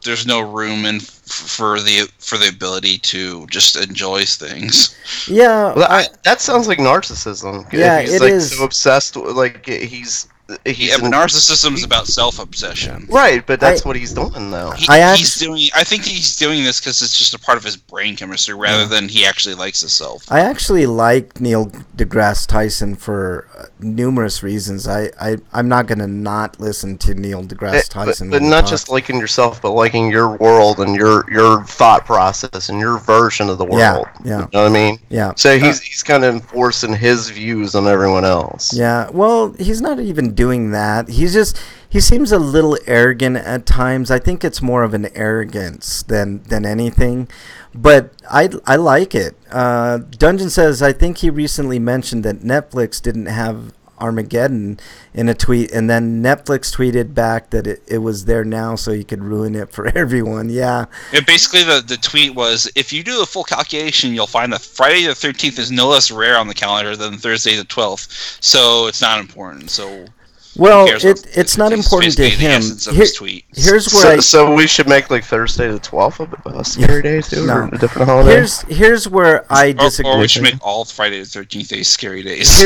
there's no room for the ability to just enjoy things. Yeah, well, that sounds like narcissism. Yeah, he's it like is. so obsessed. Like he's But narcissism is about self-obsession. Right, but that's what he's doing though. I think he's doing this because it's just a part of his brain chemistry rather than he actually likes himself. I actually like Neil deGrasse Tyson for numerous reasons. I'm not going to not listen to Neil deGrasse Tyson. But not just liking yourself, but liking your world and your thought process and your version of the world. Yeah. You know what I mean? Yeah. So he's kind of enforcing his views on everyone else. Yeah. Well, he's not even doing that. He seems a little arrogant at times. I think it's more of an arrogance than anything. But I like it. Dungeon says, I think he recently mentioned that Netflix didn't have Armageddon in a tweet, and then Netflix tweeted back that it was there now so you could ruin it for everyone. Yeah. Basically, the tweet was, if you do the full calculation, you'll find that Friday the 13th is no less rare on the calendar than Thursday the 12th. So it's not important. So... Well, it's not important to him. Here's where so we should make like Thursday the 12th a scary day too, or a different holiday. Here's where I disagree. Or we should make all Friday the 13th days scary days.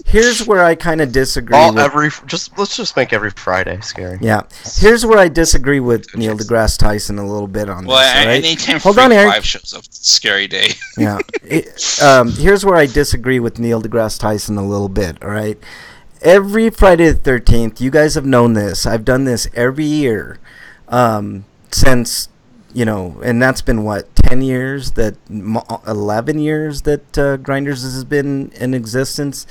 Here's where I kind of disagree. Let's just make every Friday scary. Yeah. Here's where I disagree with Neil deGrasse Tyson a little bit on this. Well, right? anytime Hold on, Eric. 5 shows up, scary day. Yeah. Here's where I disagree with Neil deGrasse Tyson a little bit. All right. Every Friday the 13th, you guys have known this. I've done this every year since, and that's been, 10 years, 11 years that Grinders has been in existence.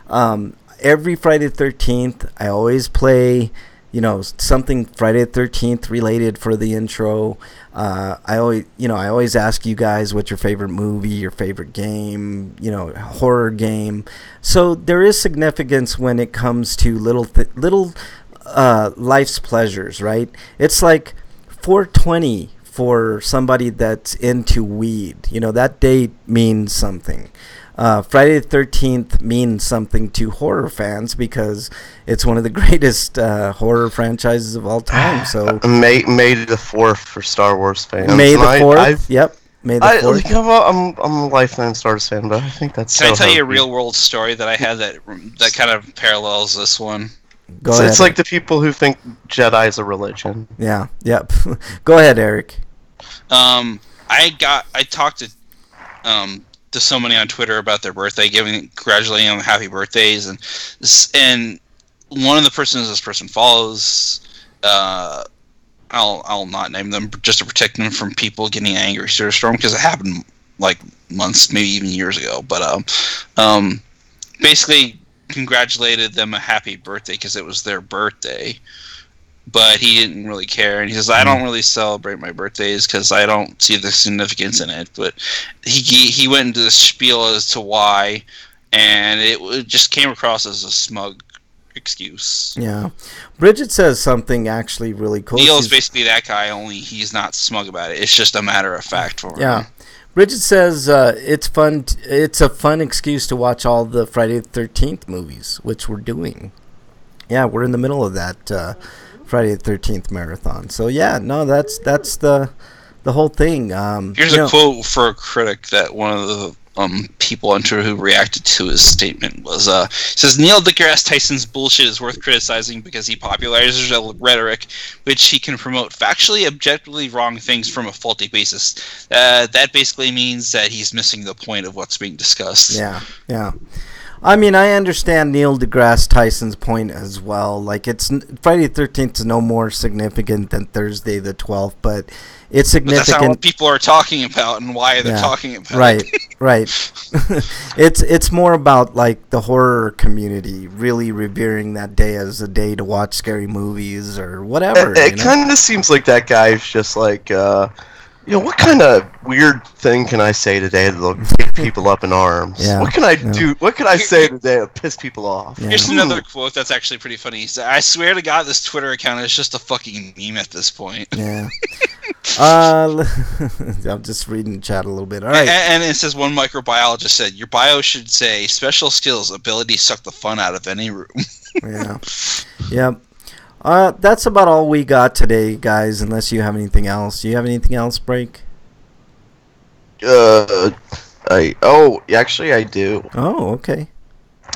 Every Friday the 13th, I always play, something Friday the 13th related for the intro. I always ask you guys what's your favorite movie, your favorite game, horror game. So there is significance when it comes to little life's pleasures, right? It's like 420 for somebody that's into weed. That date means something. Friday the 13th means something to horror fans because it's one of the greatest horror franchises of all time. So May the 4th for Star Wars fans. May the 4th. Yep. May the 4th. I'm a lifelong Star Wars fan, but I think that's. Can I tell you a real world story that I had that kind of parallels this one? Go ahead. It's like the people who think Jedi is a religion. Yeah. Yep. Go ahead, Eric. I talked to somebody on Twitter about their birthday, congratulating them happy birthdays, and one of the persons this person follows, I'll not name them just to protect them from people getting angry storm because it happened like months, maybe even years ago. But basically congratulated them a happy birthday because it was their birthday. But he didn't really care, and he says, "I don't really celebrate my birthdays because I don't see the significance in it." But he went into the spiel as to why, and it just came across as a smug excuse. Yeah, Bridget says something actually really cool. Neil's basically that guy, only he's not smug about it. It's just a matter of fact for him. Yeah, Bridget says it's fun. It's a fun excuse to watch all the Friday the 13th movies, which we're doing. Yeah, we're in the middle of that Friday the 13th marathon. So yeah, no, that's the whole thing. Here's a quote for a critic that one of the people on Twitter who reacted to his statement was says Neil deGrasse Tyson's bullshit is worth criticizing because he popularizes a rhetoric which he can promote factually, objectively wrong things from a faulty basis. That basically means that he's missing the point of what's being discussed. Yeah. I mean, I understand Neil deGrasse Tyson's point as well. Like, it's Friday the 13th is no more significant than Thursday the 12th, but it's significant. But that's not what people are talking about and why they're talking about it. Right. It's more about, like, the horror community really revering that day as a day to watch scary movies or whatever. It kind of seems like that guy's just like, what kind of weird thing can I say today that'll get people up in arms? Yeah. What can I do? What can I say today to piss people off? Yeah. Here's another quote that's actually pretty funny. He said, I swear to God, this Twitter account is just a fucking meme at this point. Yeah. I'm just reading the chat a little bit. All right. And it says one microbiologist said, your bio should say special skills, ability suck the fun out of any room. Yeah. Yep. That's about all we got today, guys, unless you have anything else. Do you have anything else, Break? Actually I do. Oh, okay.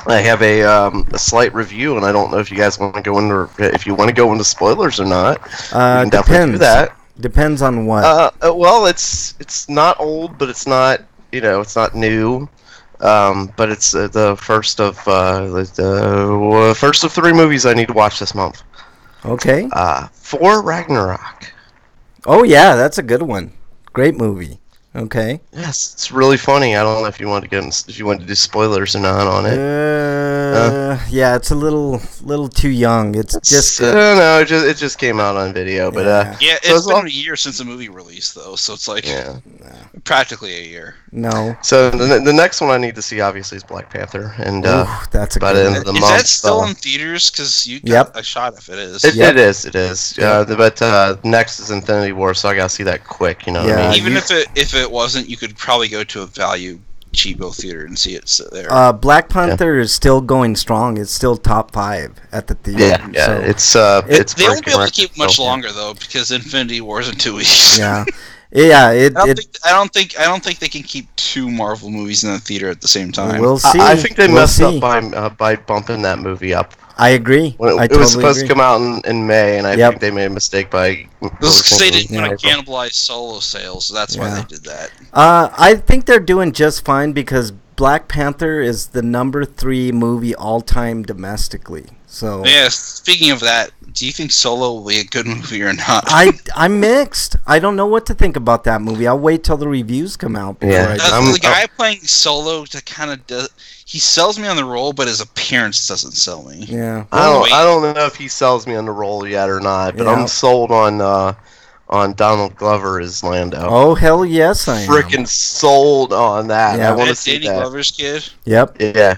I have a slight review, and I don't know if you guys want to go into spoilers or not. You can definitely do that. Depends on what. Well, it's not old, but it's not it's not new. But it's the first of the 3 movies I need to watch this month. Okay. For Ragnarok. Oh yeah, that's a good one. Great movie. Okay. Yes, it's really funny. I don't know if you want to do spoilers or not on it. Yeah, it's a little too young. It's just no, it just came out on video, but it's been a year since the movie released though, so it's like practically a year. No. So the next one I need to see obviously is Black Panther, and that's a by the end of the month. Is that still in theaters? Because you got a shot if it is. It is. But next is Infinity War, so I gotta see that quick. You know what I mean? Even if it wasn't, you could probably go to a value cheapo theater and see it there. Black Panther is still going strong. It's still top 5 at the theater. Yeah. So it's they won't be able to keep much longer though because Infinity War is in 2 weeks. Yeah. I don't think they can keep 2 Marvel movies in the theater at the same time. We'll see. I think they messed up by bumping that movie up. I agree. It was supposed to come out in May, and I think they made a mistake by. They didn't want to cannibalize Solo sales, so that's why they did that. I think they're doing just fine because Black Panther is the number 3 movie all time domestically. So speaking of that, do you think Solo will be a good movie or not? I'm mixed. I don't know what to think about that movie. I'll wait till the reviews come out. The guy playing Solo to kind of he sells me on the role, but his appearance doesn't sell me. Yeah, I don't know if he sells me on the role yet or not, but I'm sold on Donald Glover as Lando. Oh hell yes, I am. Freaking sold on that. Yeah. I want to see Danny that. Glover's kid. Yep. Yeah.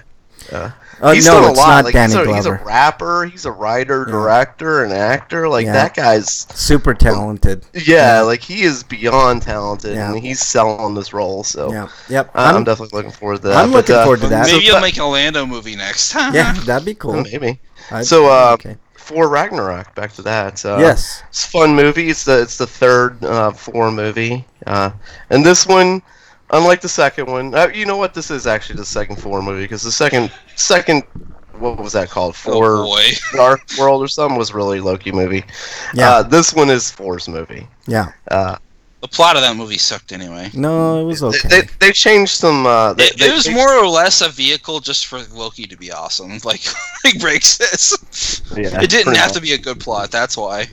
He's no, done a it's lot. not Danny Glover. He's a rapper. He's a writer, director, and actor. That guy's super talented. Yeah, like he is beyond talented, and he's selling this role. So I'm definitely looking forward to that. I'm looking forward to that. Maybe you'll make a Lando movie next time. Yeah, that'd be cool. Maybe. For Ragnarok, back to that. Yes, it's a fun movie. It's the third Thor movie, and this one. Unlike the second one, you know what? This is actually the second Thor movie because the second, what was that called? Dark World or something was really Loki movie. Yeah. This one is Thor's movie. Yeah. The plot of that movie sucked anyway. No, it was okay. They changed some. It was more or less a vehicle just for Loki to be awesome. Like Break says. Yeah, it didn't have to be a good plot. That's why.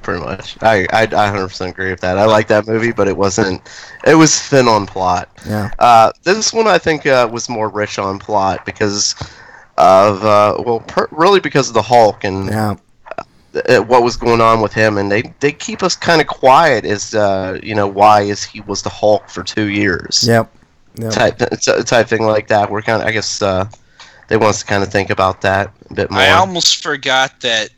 Pretty much. I 100% agree with that. I like that movie, but it wasn't. It was thin on plot. Yeah. This one I think was more rich on plot because of really because of the Hulk and what was going on with him, and they keep us kind of quiet as why he was the Hulk for 2 years. Yep. Type thing like that. We're kind of they want us to kind of think about that a bit more. I almost forgot that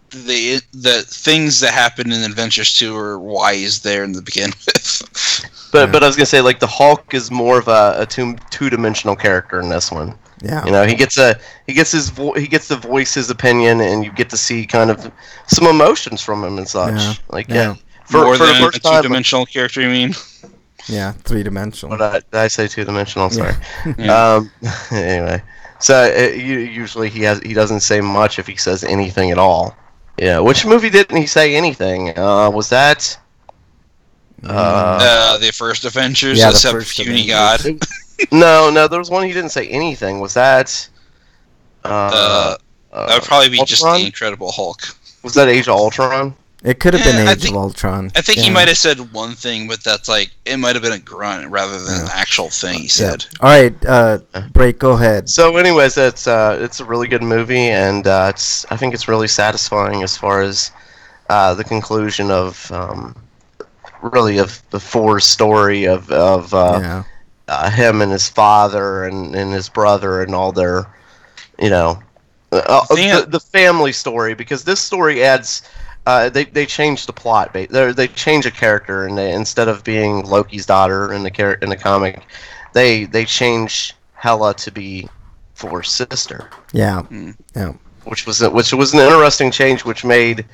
the things that happen in Adventures 2 are why he's there in the begin with. But I was gonna say, like, the Hulk is more of a two-dimensional character in this one. Yeah. You know, he gets to voice his opinion, and you get to see kind of some emotions from him and such. Yeah. Like, More for than the first a time, two-dimensional character, you mean? Yeah, 3-dimensional. Did I say two-dimensional? Sorry. Yeah. Anyway, so usually he doesn't say much if he says anything at all. Yeah. Which movie didn't he say anything? Was that? The first Avengers, Yeah, the except first Puny Avengers. God. No, there was one he didn't say anything. Was that? That would probably be just Ultron? the Incredible Hulk. Was that Age of Ultron? It could have been I Age think- of Ultron. I think he Yeah. might have said one thing, but that's like it might have been a grunt rather than an actual thing he said. All right, Break, go ahead. So, anyways, it's a really good movie, and I think it's really satisfying as far as the conclusion of really of the Thor's story of Yeah. him and his father and his brother and all their, you know, the family story, because this story adds. They change the plot. They change a character, and instead of being Loki's daughter in the comic, they change Hela to be Thor's sister. Yeah. Yeah. Which was an interesting change, which made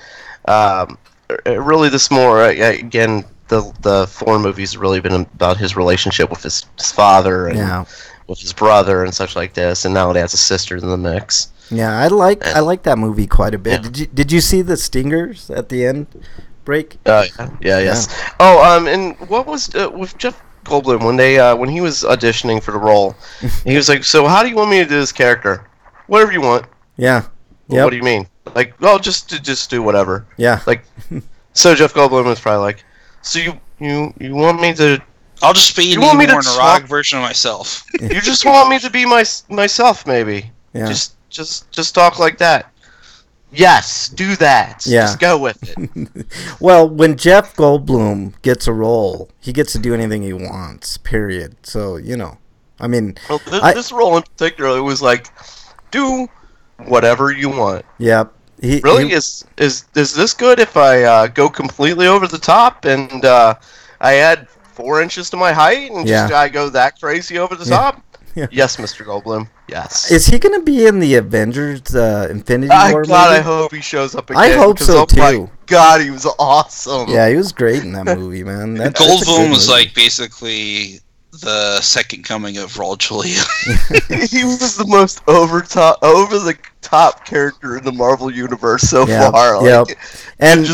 really this more again. The Thor movies have really been about his relationship with his father and with his brother and such like this, and now it adds a sister in the mix. Yeah, I like that movie quite a bit. Yeah. Did you see the stingers at the end? Break? Yes. Oh, and what was with Jeff Goldblum when he was auditioning for the role? He was like, "So how do you want me to do this character? Whatever you want." Yeah. Well, what do you mean? Like, well, just do whatever. Yeah. Like, so Jeff Goldblum was probably like, "So you want me to? I'll just be more neurotic version of myself." You just want me to be myself, maybe? Yeah. Just talk like that. Yes, do that. Yeah. Just go with it. Well, when Jeff Goldblum gets a role, he gets to do anything he wants, period. So, I mean... Well, this role in particular, it was like, do whatever you want. Yep. Is this good if I go completely over the top and I add 4 inches to my height and I go that crazy over the top? Yeah. Yes, Mr. Goldblum. Yes. Is he going to be in the Avengers Infinity War movie? I hope he shows up again. I hope so, too. My God, he was awesome. Yeah, he was great in that movie, man. Goldblum was like basically the second coming of Raul Julia. He was the most over the top character in the Marvel universe so far. Like, and he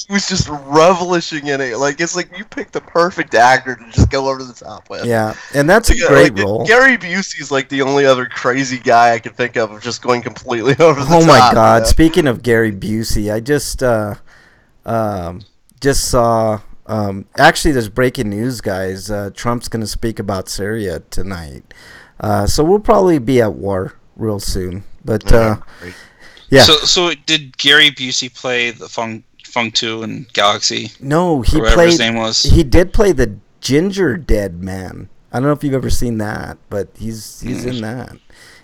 was just relishing in it. Like, it's like you picked the perfect actor to just go over the top with. Yeah, and that's a great role. Gary Busey's like the only other crazy guy I can think of just going completely over the top. Oh my God! You know? Speaking of Gary Busey, I just saw. Actually, there's breaking news, guys. Trump's going to speak about Syria tonight, so we'll probably be at war real soon. But yeah. So did Gary Busey play the Fung 2 in Galaxy? No, he whatever played. His name was. He did play the Ginger Dead Man. I don't know if you've ever seen that, but he's in that.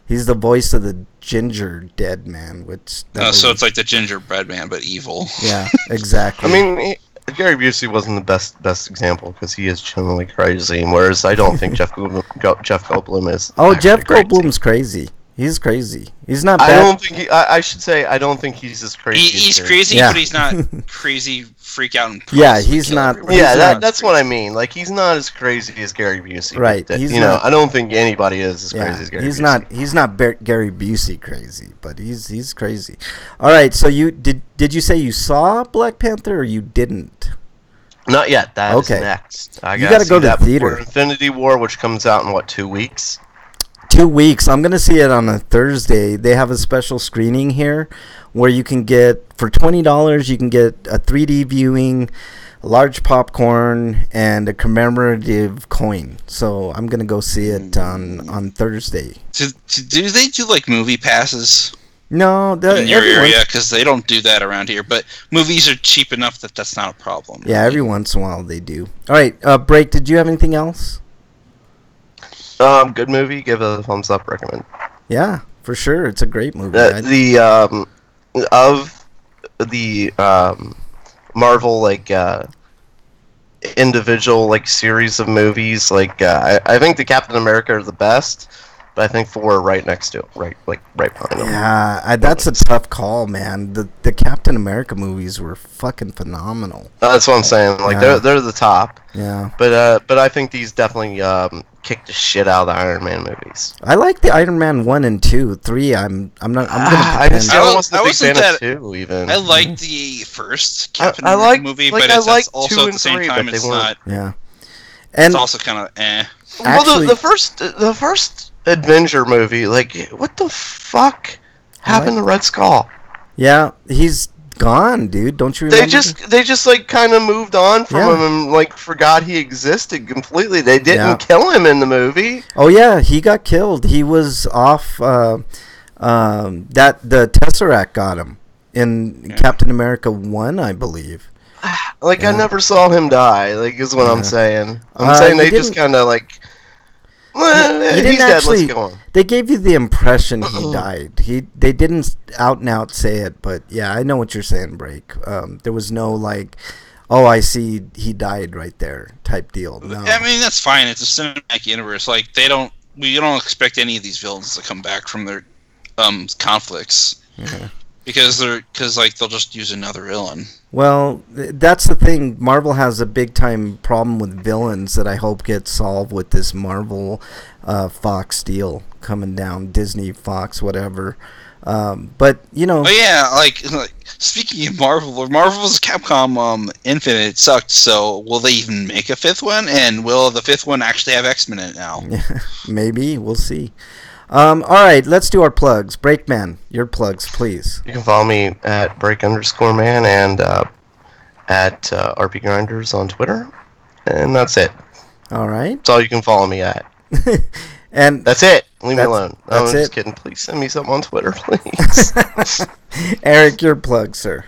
He's the voice of the Ginger Dead Man, which. So it's like the Gingerbread Man, but evil. Yeah, exactly. I mean. Gary Busey wasn't the best example because he is generally crazy, whereas I don't think Jeff Goldblum is. Oh, Jeff Goldblum's crazy. He's crazy. He's not bad. I don't think I should say I don't think he's as crazy. He's crazy, but he's not crazy. Freak out and he's not. That's what I mean. Like, he's not as crazy as Gary Busey. Right. I don't think anybody is as crazy as Gary Busey. He's not Gary Busey crazy, but he's crazy. All right. So did you say you saw Black Panther or you didn't? Not yet. That is next. You got to go to the theater. Infinity War, which comes out in 2 weeks. 2 weeks. I'm going to see it on a Thursday. They have a special screening here where you can get, for $20, you can get a 3D viewing, large popcorn, and a commemorative coin. So I'm going to go see it on Thursday. Do they do like movie passes? No. In your area? Because they don't do that around here. But movies are cheap enough that that's not a problem. Yeah, every once in a while they do. All right, Break, did you have anything else? Good movie. Give a thumbs up. Recommend. Yeah, for sure. It's a great movie. Of the Marvel individual series of movies. I think the Captain America are the best, but I think Thor are right next to it, right behind them. Yeah, that's a tough call, man. The Captain America movies were fucking phenomenal. That's what I'm saying. They're the top. Yeah. But I think these definitely kicked the shit out of the Iron Man movies. I like the Iron Man 1 and 2. 3, I'm gonna I wasn't a big fan of 2 even. I liked the first Captain I America liked, movie, like, but I it's liked also 2 at and the same 3, time but it's they weren't. not. Yeah. It's And also kind of actually, Well, the first Avenger movie, what the fuck happened to Red Skull? yeah, he's gone, dude. Don't you remember? They just kind of moved on from him and forgot he existed completely. They didn't kill him in the movie. Oh yeah, he got killed. He was off. That the Tesseract got him in Captain America 1, I believe. I never saw him die. Is what I'm saying. I'm saying they just kind of he's dead. Let's go on. They gave you the impression he died. They didn't out and out say it, but yeah, I know what you're saying, Break. There was no oh, I see he died right there type deal. No. I mean, that's fine. It's a cinematic universe. We don't expect any of these villains to come back from their conflicts. Yeah. Because they'll just use another villain. Well, that's the thing. Marvel has a big time problem with villains that I hope gets solved with this Marvel Fox deal coming down, Disney, Fox, whatever. But Oh yeah, speaking of Marvel's Capcom Infinite sucked. So will they even make a 5th one? And will the 5th one actually have X-Men in it now? Maybe we'll see. All right, let's do our plugs. Breakman, your plugs, please. You can follow me at break_man and at RPGrinders on Twitter, and that's it. All right. That's all you can follow me at. And that's it. Leave me alone. I'm That's just kidding. Please send me something on Twitter, please. Eric, your plug, sir.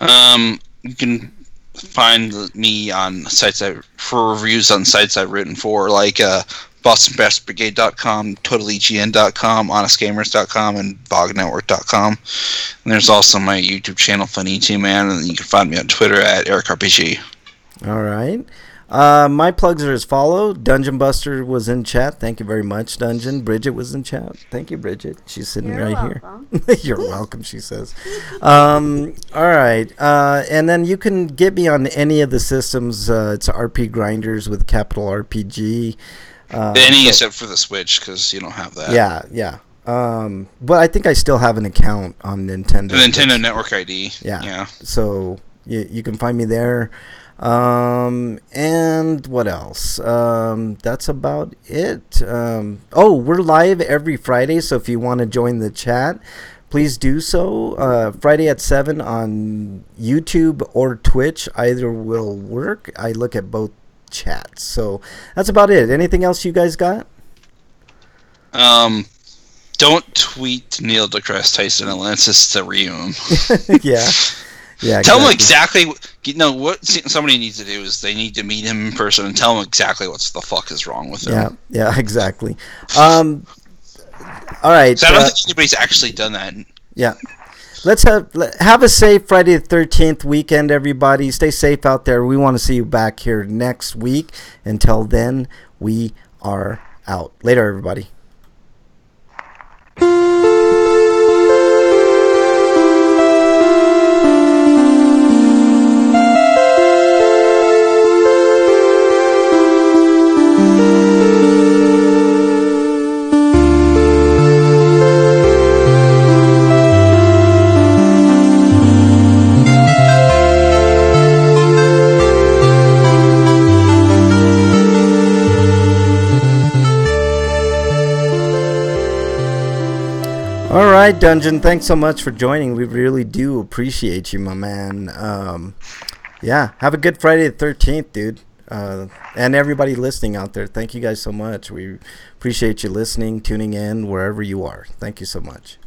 You can find me on sites for reviews on sites I've written for, BostonBastardBrigade.com, TotallyGN.com, HonestGamers.com, and VogNetwork.com. And there's also my YouTube channel, Funny Too Man, and you can find me on Twitter at EricRPG. All right. My plugs are as follow. Dungeon Buster was in chat. Thank you very much, Dungeon. Bridget was in chat. Thank you, Bridget. She's sitting You're right welcome. here. You're welcome, she says. All right. And then you can get me on any of the systems. It's RPGrinders with capital RPG. Any except for the Switch, because you don't have that. Yeah. But I think I still have an account on Nintendo. The Nintendo Network ID. Yeah. So you can find me there. And what else? That's about it. We're live every Friday, so if you want to join the chat, please do so. Friday at 7 on YouTube or Twitch. Either will work. I look at both chats. So that's about it. Anything else you guys got? Don't tweet Neil deGrasse Tyson unless it's to review him. Yeah. Tell him exactly. What somebody needs to do is they need to meet him in person and tell him exactly what the fuck is wrong with him. Yeah, exactly. All right. So I don't think anybody's actually done that. Yeah. Let's have a safe Friday the 13th weekend, everybody. Stay safe out there. We want to see you back here next week. Until then, we are out. Later, everybody. All right, Dungeon, thanks so much for joining. We really do appreciate you, my man. Have a good Friday the 13th, dude. And everybody listening out there, thank you guys so much. We appreciate you listening, tuning in, wherever you are. Thank you so much.